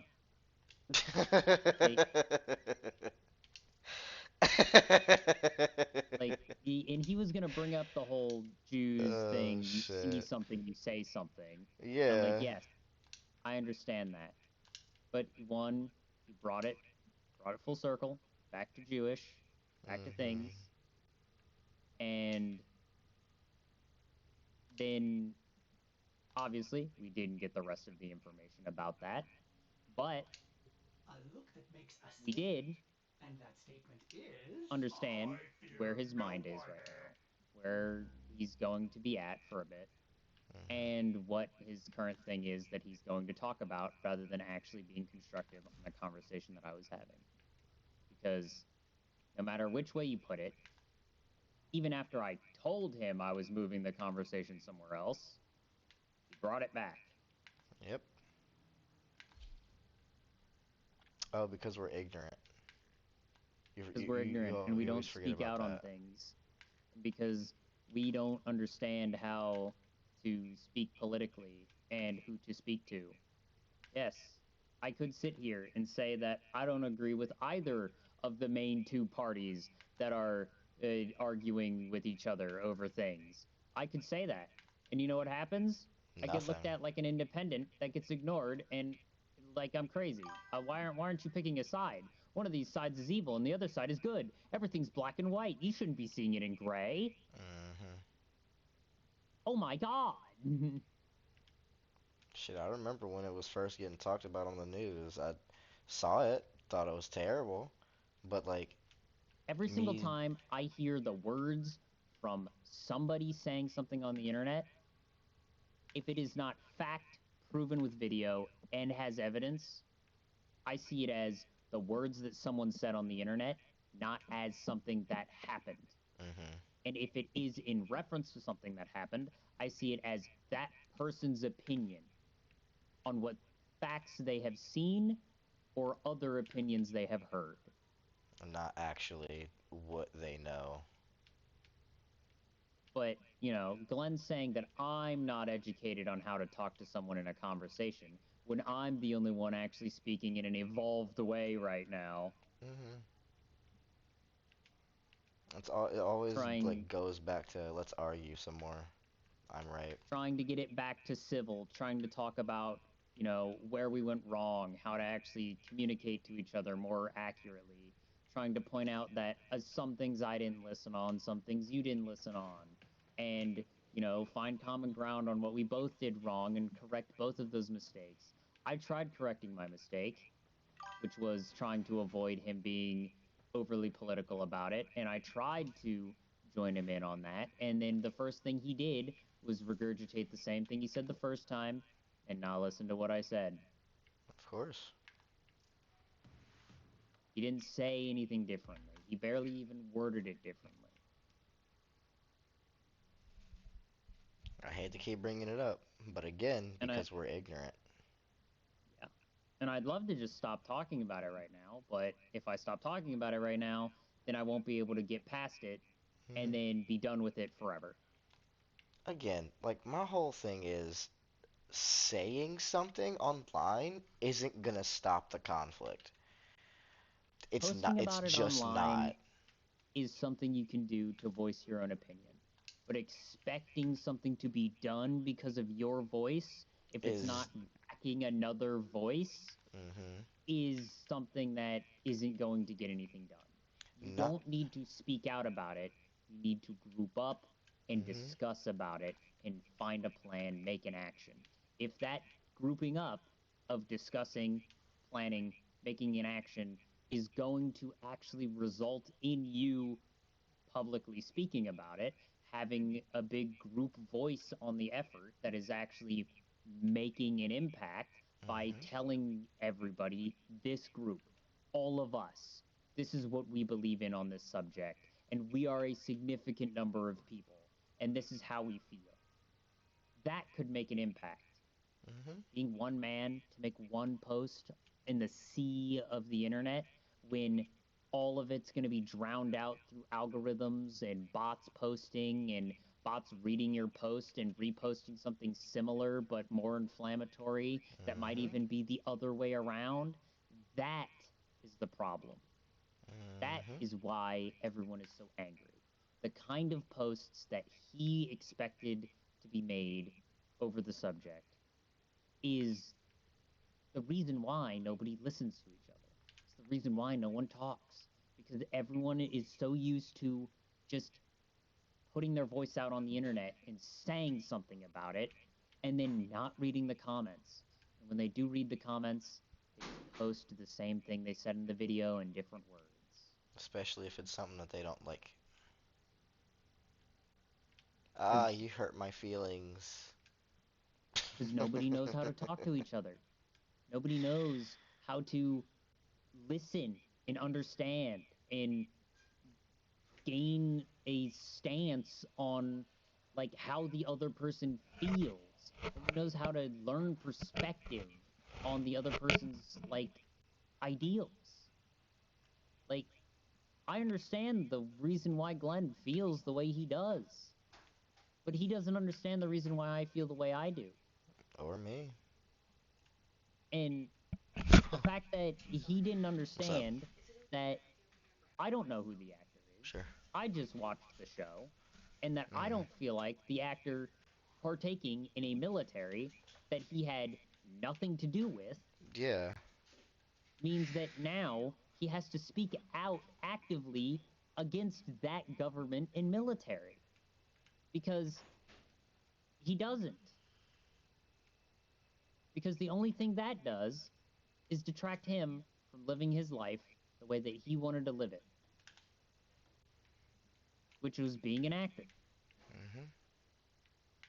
like he was gonna bring up the whole Jews Oh thing. You see shit. something, you say something. And I'm like, Yeah. yes, I understand that. But one, he brought it full circle, back to Jewish, back to things, Mhm. and then obviously we didn't get the rest of the information about that, but A look that makes a we statement. did And that statement is understand I where fear his no mind is one. right now, where he's going to be at for a bit, Mhm. and what his current thing is that he's going to talk about rather than actually being constructive on the conversation that I was having. Because no matter which way you put it, even after I told him I was moving the conversation somewhere else, he brought it back. Yep. Oh, because we're ignorant. Because we're ignorant and we You always don't forget speak about out on that. things, because we don't understand how to speak politically and who to speak to. Yes, I could sit here and say that I don't agree with either of the main two parties that are arguing with each other over things. I could say that. And you know what happens? I get looked Nothing. at like an independent that gets ignored and like I'm crazy. Why aren't you picking a side? One of these sides is evil and the other side is good. Everything's black and white. You shouldn't be seeing it in gray. Mhm. Oh my god. Shit, I remember when it was first getting talked about on the news. I saw it, thought it was terrible, but like Every single me, time I hear the words from somebody saying something on the internet, if it is not fact proven with video and has evidence, I see it as the words that someone said on the internet, not as something that happened. mhm, And if it is in reference to something that happened, I see it as that person's opinion on what facts they have seen or other opinions they have heard. not actually what they know. But, Glenn's saying that I'm not educated on how to talk to someone in a conversation when I'm the only one actually speaking in an evolved way right now, Mhm. It's all. It always trying like goes back to let's argue some more. I'm right. trying to get it back to civil, trying to talk about, where we went wrong, how to actually communicate to each other more accurately, trying to point out that some things I didn't listen on, some things you didn't listen on, and, find common ground on what we both did wrong and correct both of those mistakes. I tried correcting my mistake, which was trying to avoid him being overly political about it. And I tried to join him in on that. And then the first thing he did was regurgitate the same thing he said the first time and not listen to what I said. Of course. He didn't say anything differently, he barely even worded it differently. I hate to keep bringing it up, but again, And because we're ignorant. yeah. And I'd love to just stop talking about it right now. But if I stop talking about it right now, then I won't be able to get past it and Mhm. then be done with it forever. Again, like my whole thing is saying something online isn't gonna stop the conflict. It's not. Posting It's about it just online not. is something you can do to voice your own opinion. But expecting something to be done because of your voice, if it's Is not backing another voice, mhm. is something that isn't going to get anything done. You Not don't need to speak out about it. You need to group up and Mhm. discuss about it and find a plan, make an action. If that grouping up of discussing, planning, making an action is going to actually result in you publicly speaking about it, having a big group voice on the effort that is actually making an impact by Mhm. telling everybody, this group, all of us, this is what we believe in on this subject, and we are a significant number of people, and this is how we feel. That could make an impact. Mhm. Being one man to make one post in the sea of the internet when all of it's going to be drowned out through algorithms and bots posting and bots reading your post and reposting something similar but more inflammatory that might Mhm. even be the other way around. That is the problem. That Mhm. is why everyone is so angry. The kind of posts that he expected to be made over the subject is the reason why nobody listens to each other. It's the reason why no one talks because everyone is so used to just putting their voice out on the internet and saying something about it and then not reading the comments. And when they do read the comments, they just post the same thing they said in the video in different words. Especially if it's something that they don't like. Ah, Because you hurt my feelings. nobody knows how to talk to each other. Nobody knows how to listen and understand and gain a stance on like how the other person feels. Nobody knows how to learn perspective on the other person's like ideals. Like I understand the reason why Glenn feels the way he does, but he doesn't understand the reason why I feel the way I do. Or me. And the fact that he didn't What's up? understand that I don't know who the actor is. Sure. I just watched the show, and that I Mhm. don't feel like the actor partaking in a military that he had nothing to do with Yeah. means that now he has to speak out actively against that government and military because he doesn't. Because the only thing that does is detract him from living his life the way that he wanted to live it, which was being an actor. Mhm.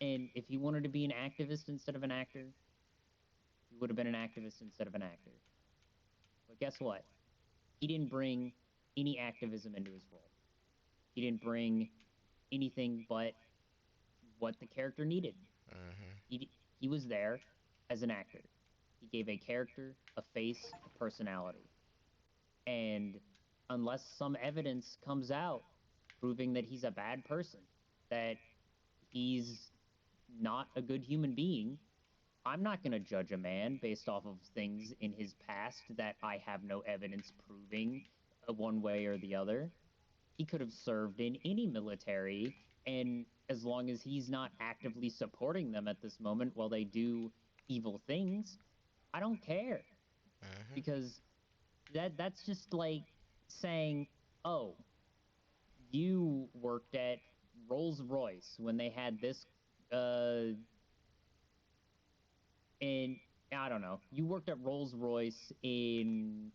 And if he wanted to be an activist instead of an actor, he would have been an activist instead of an actor. But guess what? He didn't bring any activism into his role. He didn't bring anything but what the character needed. Mhm. He was there as an actor. He gave a character a face, a personality. And unless some evidence comes out proving that he's a bad person, that he's not a good human being, I'm not going to judge a man based off of things in his past that I have no evidence proving one way or the other. He could have served in any military, and as long as he's not actively supporting them at this moment while they do evil things, I don't care Mhm. because that's just like saying, "Oh, you worked at Rolls-Royce when they had this in I don't know. You worked at Rolls-Royce in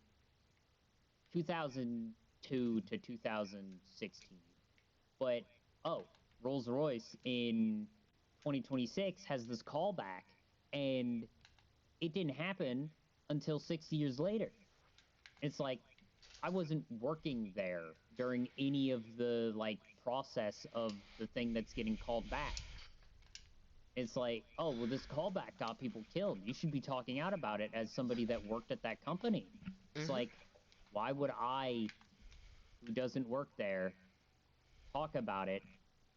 2002 to 2016. But oh, Rolls-Royce in 2026 has this callback and it didn't happen until 6 years later. It's like I wasn't working there during any of the like process of the thing that's getting called back. It's like, oh, well, this callback got people killed. You should be talking out about it as somebody that worked at that company. It's Mhm. like, why would I, who doesn't work there, talk about it,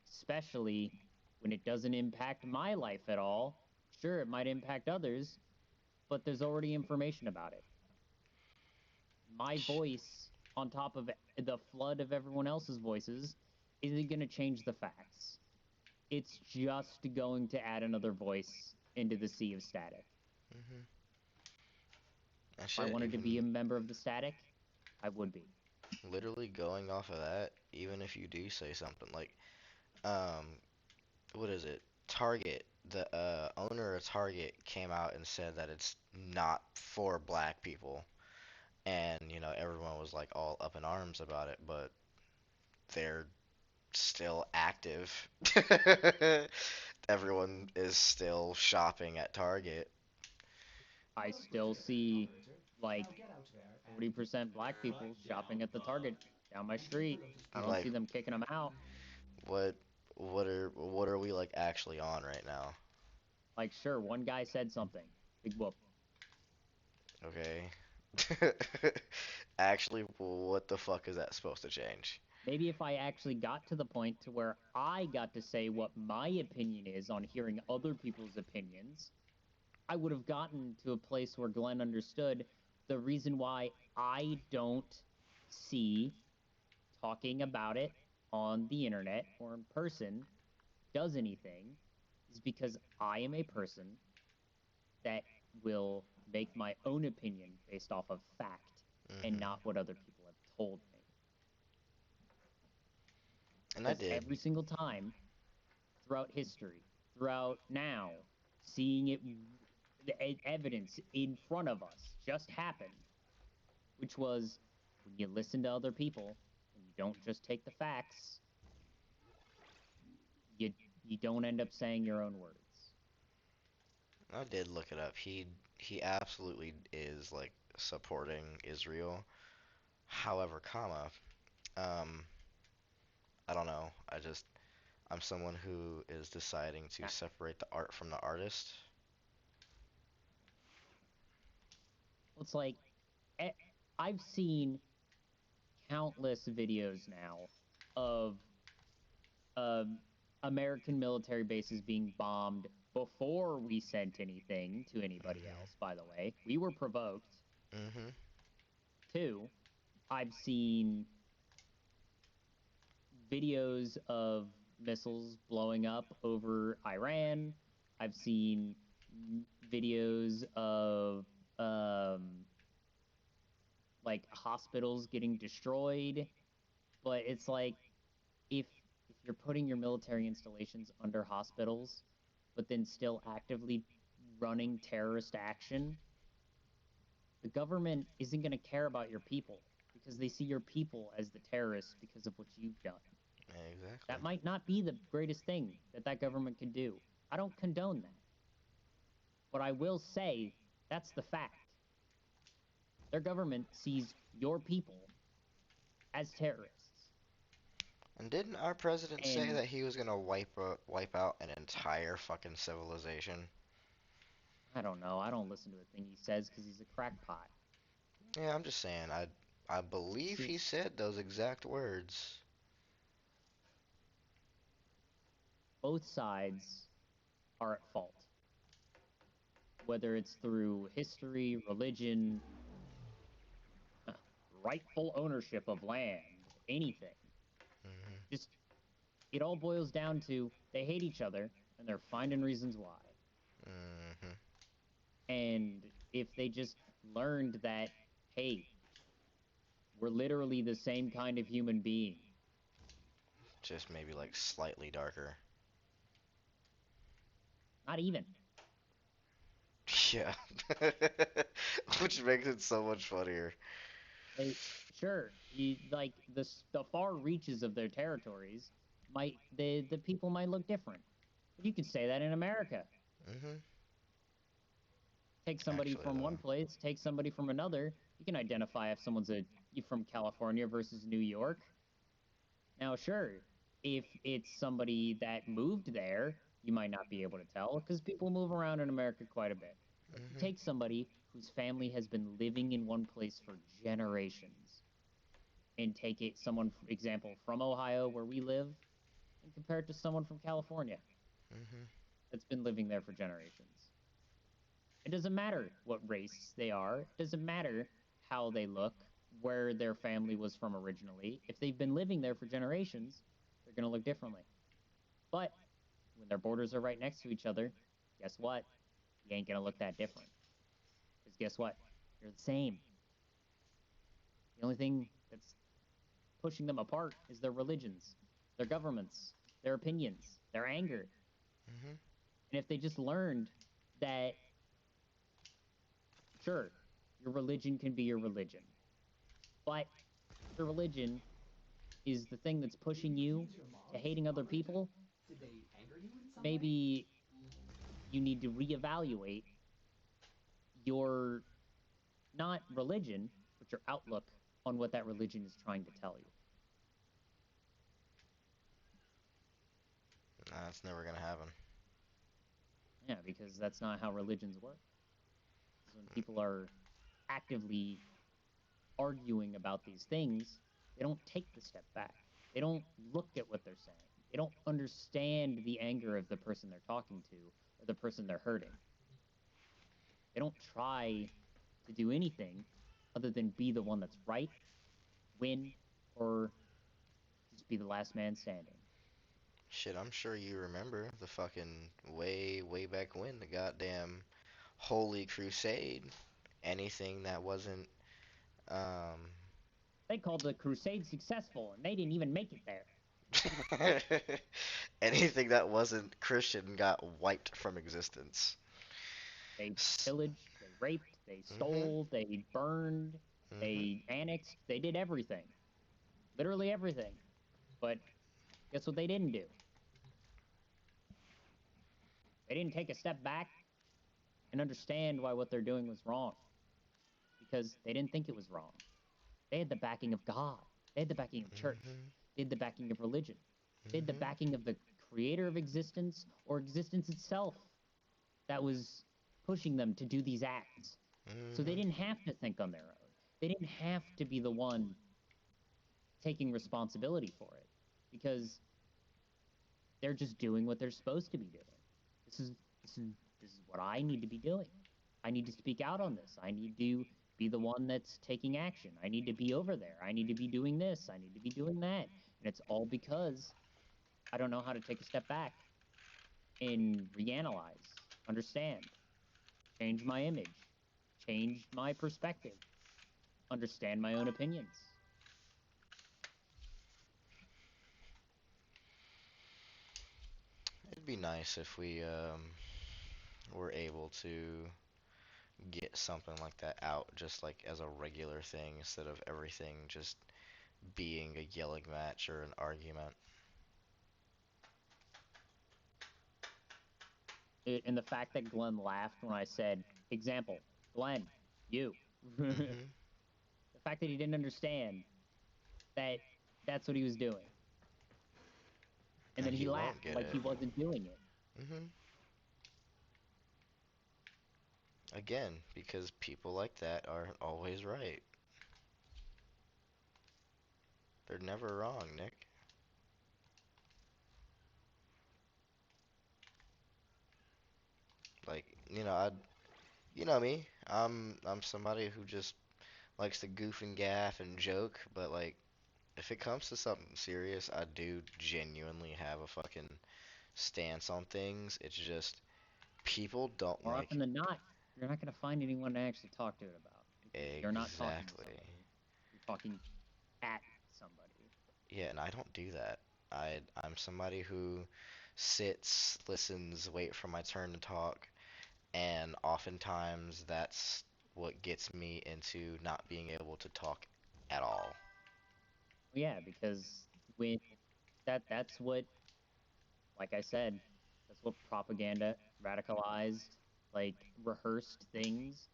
especially when it doesn't impact my life at all? Sure, it might impact others, but there's already information about it. My voice on top of the flood of everyone else's voices isn't going to change the facts. It's just going to add another voice into the sea of static. Mhm. That If I shit wanted to be a even member of the static, I would be. literally going off of that, even if you do say something like, um, what is it? Target, the owner of Target came out and said that it's not for black people, and everyone was like all up in arms about it, but they're still active. Everyone is still shopping at Target. I Well, good still to hear, see operator. like Now get out there and 40% black right people shopping now, at the Bob. Target down my And keep a street. lot of I don't space. Like, see them kicking them out. what what are we like actually on right now? Like, sure, one guy said something. Big whoop. Okay. Actually, what the fuck is that supposed to change? Maybe if I actually got to the point to where I got to say what my opinion is on hearing other people's opinions, I would have gotten to a place where Glenn understood the reason why I don't see talking about it on the internet or in person does anything is because I am a person that will make my own opinion based off of fact and Hmm. not what other people have told me. And I Because did. every single time throughout history, throughout now, seeing it, the evidence in front of us just happened, which was when you listen to other people and you don't just take the facts, you you don't end up saying your own words. I did look it up. He absolutely is like supporting Israel. However, um, I don't know. I'm someone who is deciding to Yeah, separate the art from the artist. it's like eh, I've seen countless videos now of um, American military bases being bombed before we sent anything to anybody Mhm. else, by the way. We were provoked. Mhm. Two, I've seen videos of missiles blowing up over Iran. I've seen videos of um, like hospitals getting destroyed. But it's like if you're putting your military installations under hospitals, but then still actively running terrorist action, the government isn't going to care about your people because they see your people as the terrorists because of what you've done. Exactly. That might not be the greatest thing that that government can do. I don't condone that. But I will say that's the fact. Their government sees your people as terrorists. And didn't our president say And that he was gonna wipe out an entire fucking civilization? I don't know. I don't listen to a thing he says because he's a crackpot. Yeah, I'm just saying. I believe he It's said those exact words. both sides are at fault, whether it's through history, religion, rightful ownership of land, anything. Mhm. Just it all boils down to they hate each other and they're finding reasons why. Mhm. And if they just learned that, hey, we're literally the same kind of human being, Just maybe like slightly darker. not even. Yeah. Which makes it so much funnier. Like, sure, you like the far reaches of their territories might the people might look different. But you could say that in America. Mhm. Take somebody Actually, from one though. place, take somebody from another. You can identify if someone's a you from California versus New York. Now, sure, if it's somebody that moved there, you might not be able to tell because people move around in America quite a bit. But if you Mhm. take somebody whose family has been living in one place for generations and take it someone, for example, from Ohio where we live and compare it to someone from California Mhm. that's been living there for generations. It doesn't matter what race they are. It doesn't matter how they look, where their family was from originally. If they've been living there for generations, they're going to look differently. But when their borders are right next to each other, guess what? You ain't going to look that different. Because guess what? You're the same. The only thing that's pushing them apart is their religions, their governments, their opinions, their anger. Mhm. And if they just learned that, sure, your religion can be your religion, but your religion is the thing that's Did pushing you you confuse your to mom with hating the other operative? people, Did they anger you in some way? maybe you need to reevaluate your not religion, but your outlook on what that religion is trying to tell you. Nah, it's never gonna happen. Yeah, because that's not how religions work. Because when people are actively arguing about these things, they don't take the step back. They don't look at what they're saying. They don't understand the anger of the person they're talking to or the person they're hurting. They don't try to do anything other than be the one that's right, win, or just be the last man standing. Shit, I'm sure you remember the fucking way back when the goddamn Holy Crusade. Anything that wasn't um They called the crusade successful and they didn't even make it there. anything that wasn't Christian got wiped from existence. They pillaged, they raped, they Mhm. stole, they burned, Mhm. they annexed, they did everything. Literally everything. But guess what they didn't do? They didn't take a step back and understand why what they're doing was wrong because they didn't think it was wrong. They had the backing of God, they had the backing of church, Mhm. they had the backing of religion, they had the Mhm. backing of the creator of existence or existence itself that was pushing them to do these acts. So they Mhm. didn't have to think on their own. They didn't have to be the one taking responsibility for it because they're just doing what they're supposed to be doing. This is this is this is what I need to be doing. I need to speak out on this. I need to be the one that's taking action. I need to be over there. I need to be doing this. I need to be doing that. And it's all because I don't know how to take a step back and reanalyze, understand, change my image, change my perspective, understand my own opinions. It'd be nice if we were able to get something like that out just like as a regular thing instead of everything just being a yelling match or an argument. And the fact that Glenn laughed when I said, example, Glenn, you. The Mhm. fact that he didn't understand that that's what he was doing. And then And he he won't laughed get like it. he wasn't doing it. Mhm. Again, because people like that aren't always right. They're never wrong, Nick. Like, you know me. I'm somebody who just likes to goof and gaff and joke, but like if it comes to something serious, I do genuinely have a fucking stance on things. It's just people don't More like often than not, you're not going to find anyone to actually talk to it about because you're not talking to exactly. somebody. You're talking at somebody. Yeah, and I don't do that. I'm somebody who sits, listens, wait for my turn to talk, and oftentimes that's what gets me into not being able to talk at all. Yeah, because when that's what, like I said, that's what propaganda, radicalized, like rehearsed things.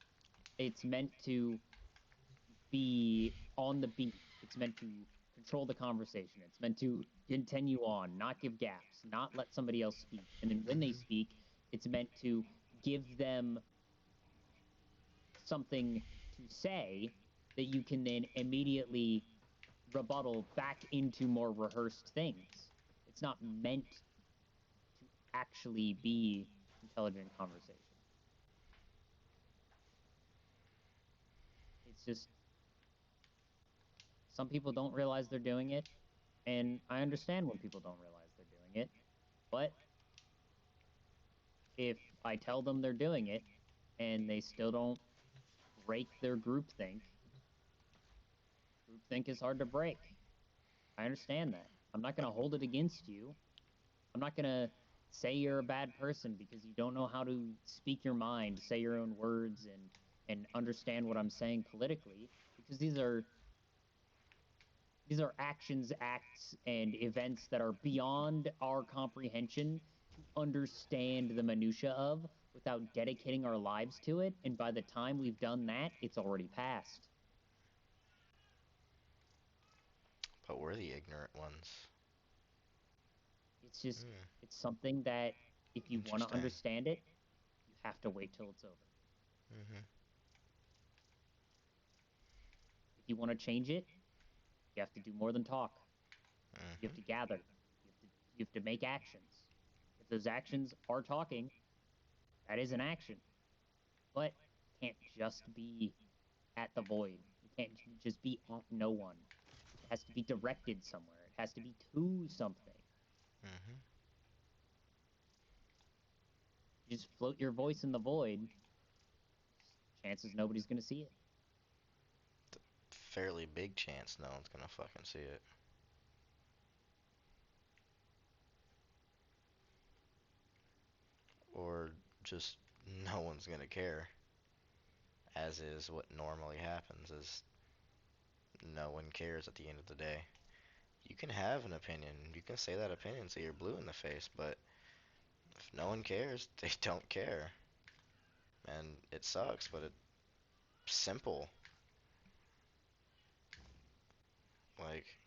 It's meant to be on the beat. It's meant to control the conversation. It's meant to continue on, not give gaps, not let somebody else speak. And then when they Mhm. speak, it's meant to give them something to say that you can then immediately rebuttal back into more rehearsed things. It's not meant to actually be intelligent conversation. It's just some people don't realize they're doing it, and I understand when people don't realize they're doing it. But if I tell them they're doing it and they still don't break their groupthink is hard to break. I understand that. I'm not going to hold it against you. I'm not going to say you're a bad person because you don't know how to speak your mind, say your own words, and understand what I'm saying politically, because these are actions, acts, and events that are beyond our comprehension to understand the minutia of without dedicating our lives to it. And by the time we've done that, it's already passed. But we're the ignorant ones. It's just, Hmm, it's something that if you want to interesting. understand it, you have to wait till it's over. Hmm. If you want to change it, you have to do more than talk. You Hmm. have to gather. You have to make actions. If those actions are talking, that is an action. But it can't just be at the void. It can't just be at no one. It has to be directed somewhere. It has to be to something. Hmm. You just float your voice in the void, chances nobody's going to see it. Fairly big chance no one's gonna fucking see it. Or just no one's gonna care. As is what normally happens is no one cares at the end of the day. You can have an opinion, you can say that opinion so you're blue in the face, but if no one cares, they don't care. And it sucks, but it's simple. Like,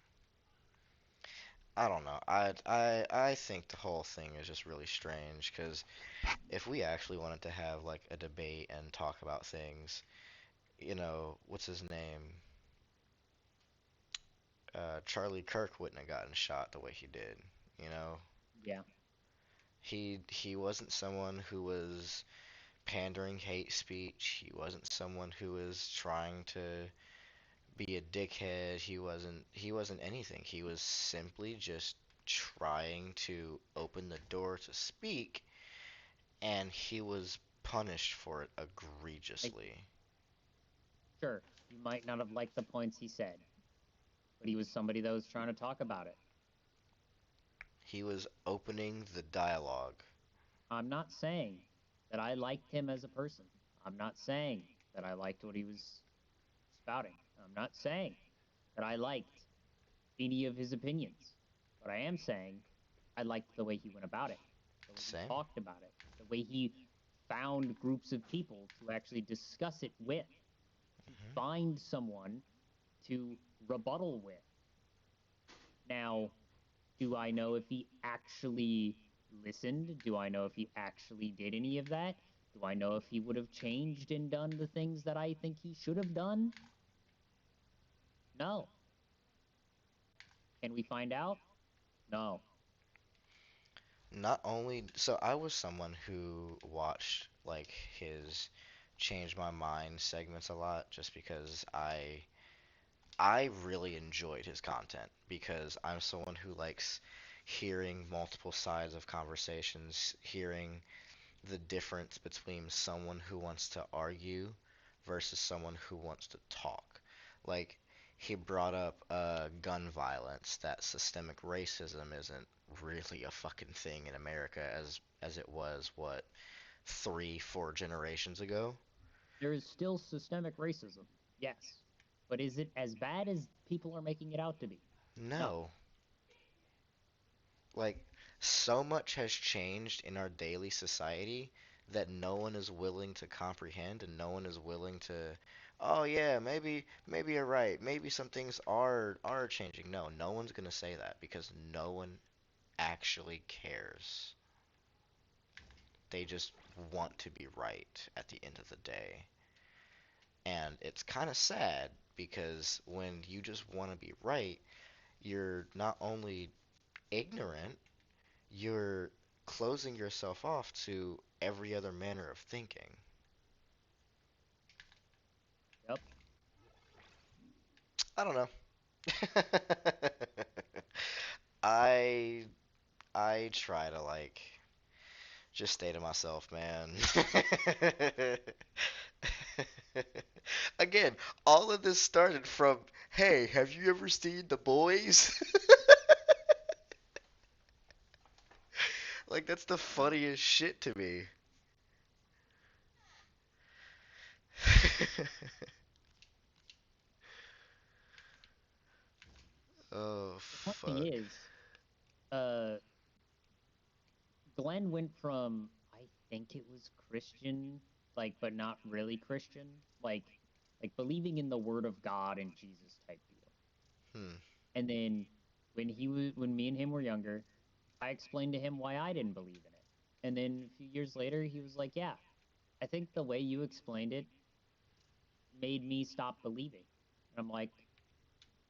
I don't know. I think the whole thing is just really strange because if we actually wanted to have like a debate and talk about things, what's his name? Charlie Kirk wouldn't have gotten shot the way he did. You know, Yeah. he wasn't someone who was pandering hate speech. He wasn't someone who was trying to be a dickhead. He wasn't anything. He was simply just trying to open the door to speak, and he was punished for it Like, egregiously. sure, you might not have liked the points he said, but he was somebody that was trying to talk about it. He was opening the dialogue. I'm not saying that I liked him as a person. I'm not saying that I liked what he was spouting. I'm not saying that I liked any of his opinions. But I am saying I liked the way he went about it, the way he Same. talked about it, the way he found groups of people to actually discuss it with, to Hmm. find someone to rebuttal with. Now, do I know if he actually listened? Do I know if he actually did any of that? Do I know if he would have changed and done the things that I think he should have done? No. Can we find out? No. Not only so, I was someone who watched like his change my mind segments a lot just because I really enjoyed his content because I'm someone who likes hearing multiple sides of conversations, hearing the difference between someone who wants to argue versus someone who wants to talk. Like, he brought up gun violence, that systemic racism isn't really a fucking thing in America as it was, what, 3, 4 generations ago? There is still systemic racism. Yes. But is it as bad as people are making it out to be? No. No. Like, so much has changed in our daily society that no one is willing to comprehend and no one is willing to, oh yeah, maybe you're right. Maybe some things are changing. No, no one's gonna say that because no one actually cares. They just want to be right at the end of the day. And it's kind of sad because when you just want to be right, you're not only ignorant, you're closing yourself off to every other manner of thinking. Yep. I don't know. I I try to like Just stay to myself, man. Again, all of this started from, hey, have you ever seen The Boys? Like, that's the funniest shit to me. Oh, The funny thing fuck. is, uh, Glenn went from, I think it was Christian, like, but not really Christian, like believing in the Word of God and Jesus type deal. Hmm. And then when me and him were younger, I explained to him why I didn't believe in it. And then a few years later, he was like, "Yeah, I think the way you explained it made me stop believing." And I'm like,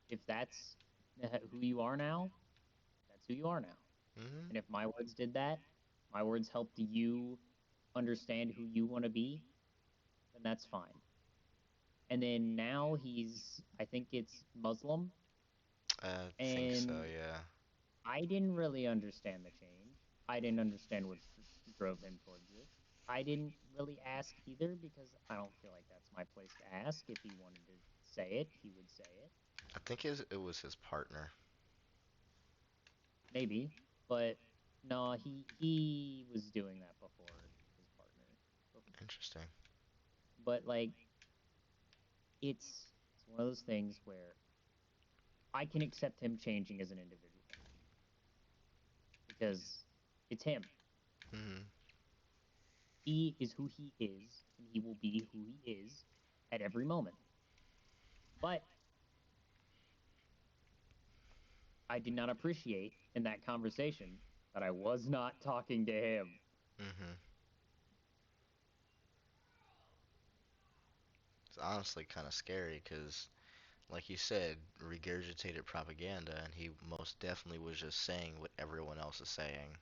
"If that's who you are now, that's who you are now. Hmm. And if my words did that, my words helped you understand who you want to be, then that's fine." And then now I think it's Muslim, I think so, and yeah. I didn't really understand the change. I didn't understand what drove him towards it. I didn't really ask either because I don't feel like that's my place to ask. If he wanted to say it, he would say it. I think it was his partner. Maybe, but no, he was doing that before his partner. Interesting. But like it's one of those things where I can accept him changing as an individual because it's him. Hmm. He is who he is, and he will be who he is at every moment. But I did not appreciate in that conversation that I was not talking to him. Hmm. It's honestly kind of scary because, like you said, regurgitated propaganda, and he most definitely was just saying what everyone else is saying.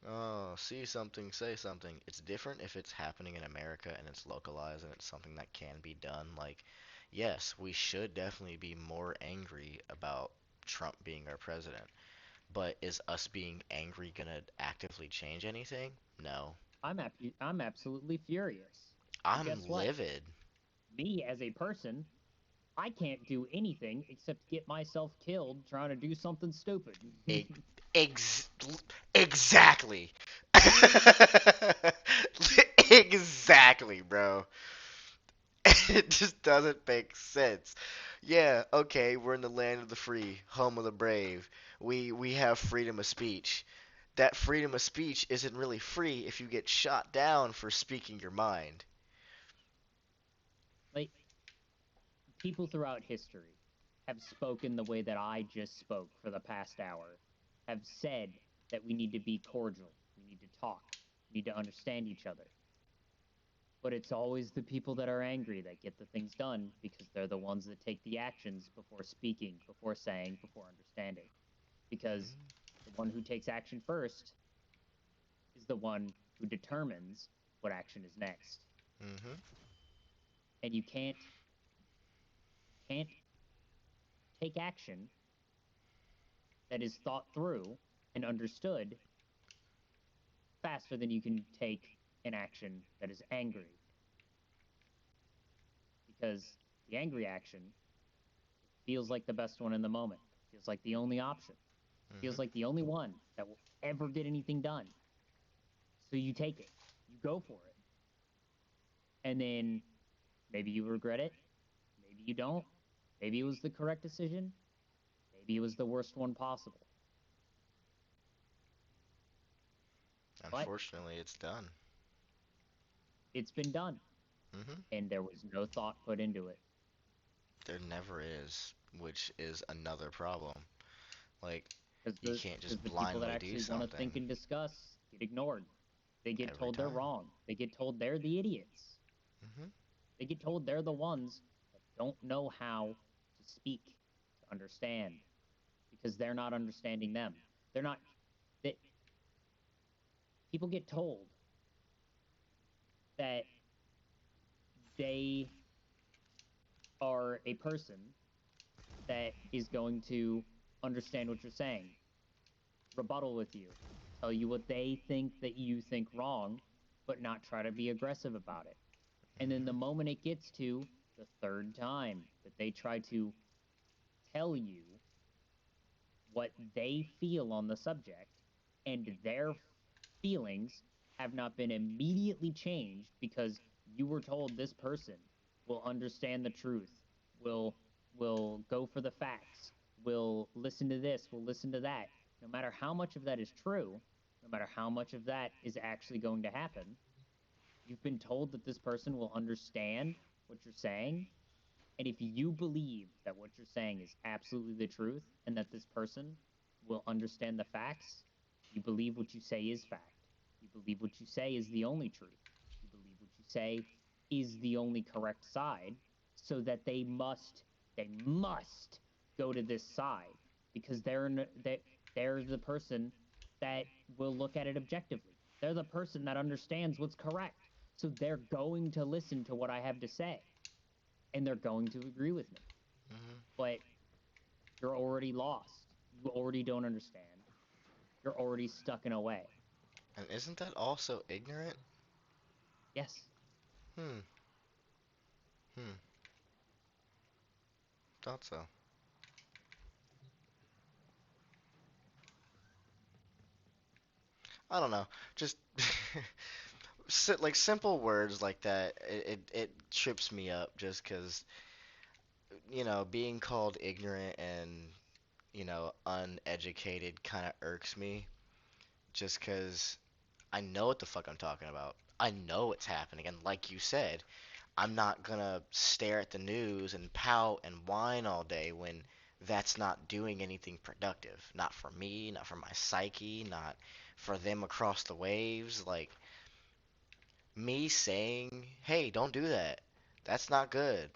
Oh, see something, say something. It's different if it's happening in America and it's localized and it's something that can be done. Like, yes, we should definitely be more angry about Trump being our president. But is us being angry gonna actively change anything? No. I'm absolutely furious. And I'm guess what? livid. Me as a person, I can't do anything except get myself killed trying to do something stupid. E- Ex- exactly. Exactly, bro. It just doesn't make sense. Yeah, okay, we're in the land of the free, home of the brave. We have freedom of speech. That freedom of speech isn't really free if you get shot down for speaking your mind. Like people throughout history have spoken the way that I just spoke for the past hour, have said that we need to be cordial, we need to talk, we need to understand each other. But it's always the people that are angry that get the things done because they're the ones that take the actions before speaking, before saying, before understanding. Because the one who takes action first is the one who determines what action is next. Mm-hmm. And you can't take action that is thought through and understood faster than you can take an action that is angry. Because the angry action feels like the best one in the moment, feels like the only option, Mm-hmm. feels like the only one that will ever get anything done. So you take it, you go for it, and then maybe you regret it, maybe you don't, maybe it was the correct decision, maybe it was the worst one possible. But Unfortunately, it's done. it's been done, Mm-hmm. and there was no thought put into it. There never is, which is another problem. Like, Because you can't just the people that blindly do actually want to think something and discuss get ignored. They get every told they're time. wrong. They get told they're the idiots. Mm-hmm. They get told they're the ones that don't know how to speak, to understand, because they're not understanding them. They're not that people get told that they are a person that is going to understand what you're saying. rebuttal with you, tell you what they think that you think wrong, but not try to be aggressive about it. And then the moment it gets to the third time that they try to tell you what they feel on the subject, and their feelings have not been immediately changed because you were told this person will understand the truth, will go for the facts, will listen to this, will listen to that. No matter how much of that is true, no matter how much of that is actually going to happen, you've been told that this person will understand what you're saying. And if you believe that what you're saying is absolutely the truth and that this person will understand the facts, you believe what you say is fact. You believe what you say is the only truth. You believe what you say is the only correct side, so that they must go to this side because they're the person that will look at it objectively. They're the person that understands what's correct. So they're going to listen to what I have to say and they're going to agree with me. Hmm. But you're already lost. You already don't understand. You're already stuck in a way. And isn't that also ignorant? Yes. Hmm. Hmm. Thought so. I don't know. Just like simple words like that, it trips me up just 'cause being called ignorant and uneducated kind of irks me just 'cause I know what the fuck I'm talking about. I know what's happening, and like you said, I'm not gonna stare at the news and pout and whine all day when that's not doing anything productive. Not for me, not for my psyche, not for them across the waves. Like, me saying, hey, don't do that. That's not good.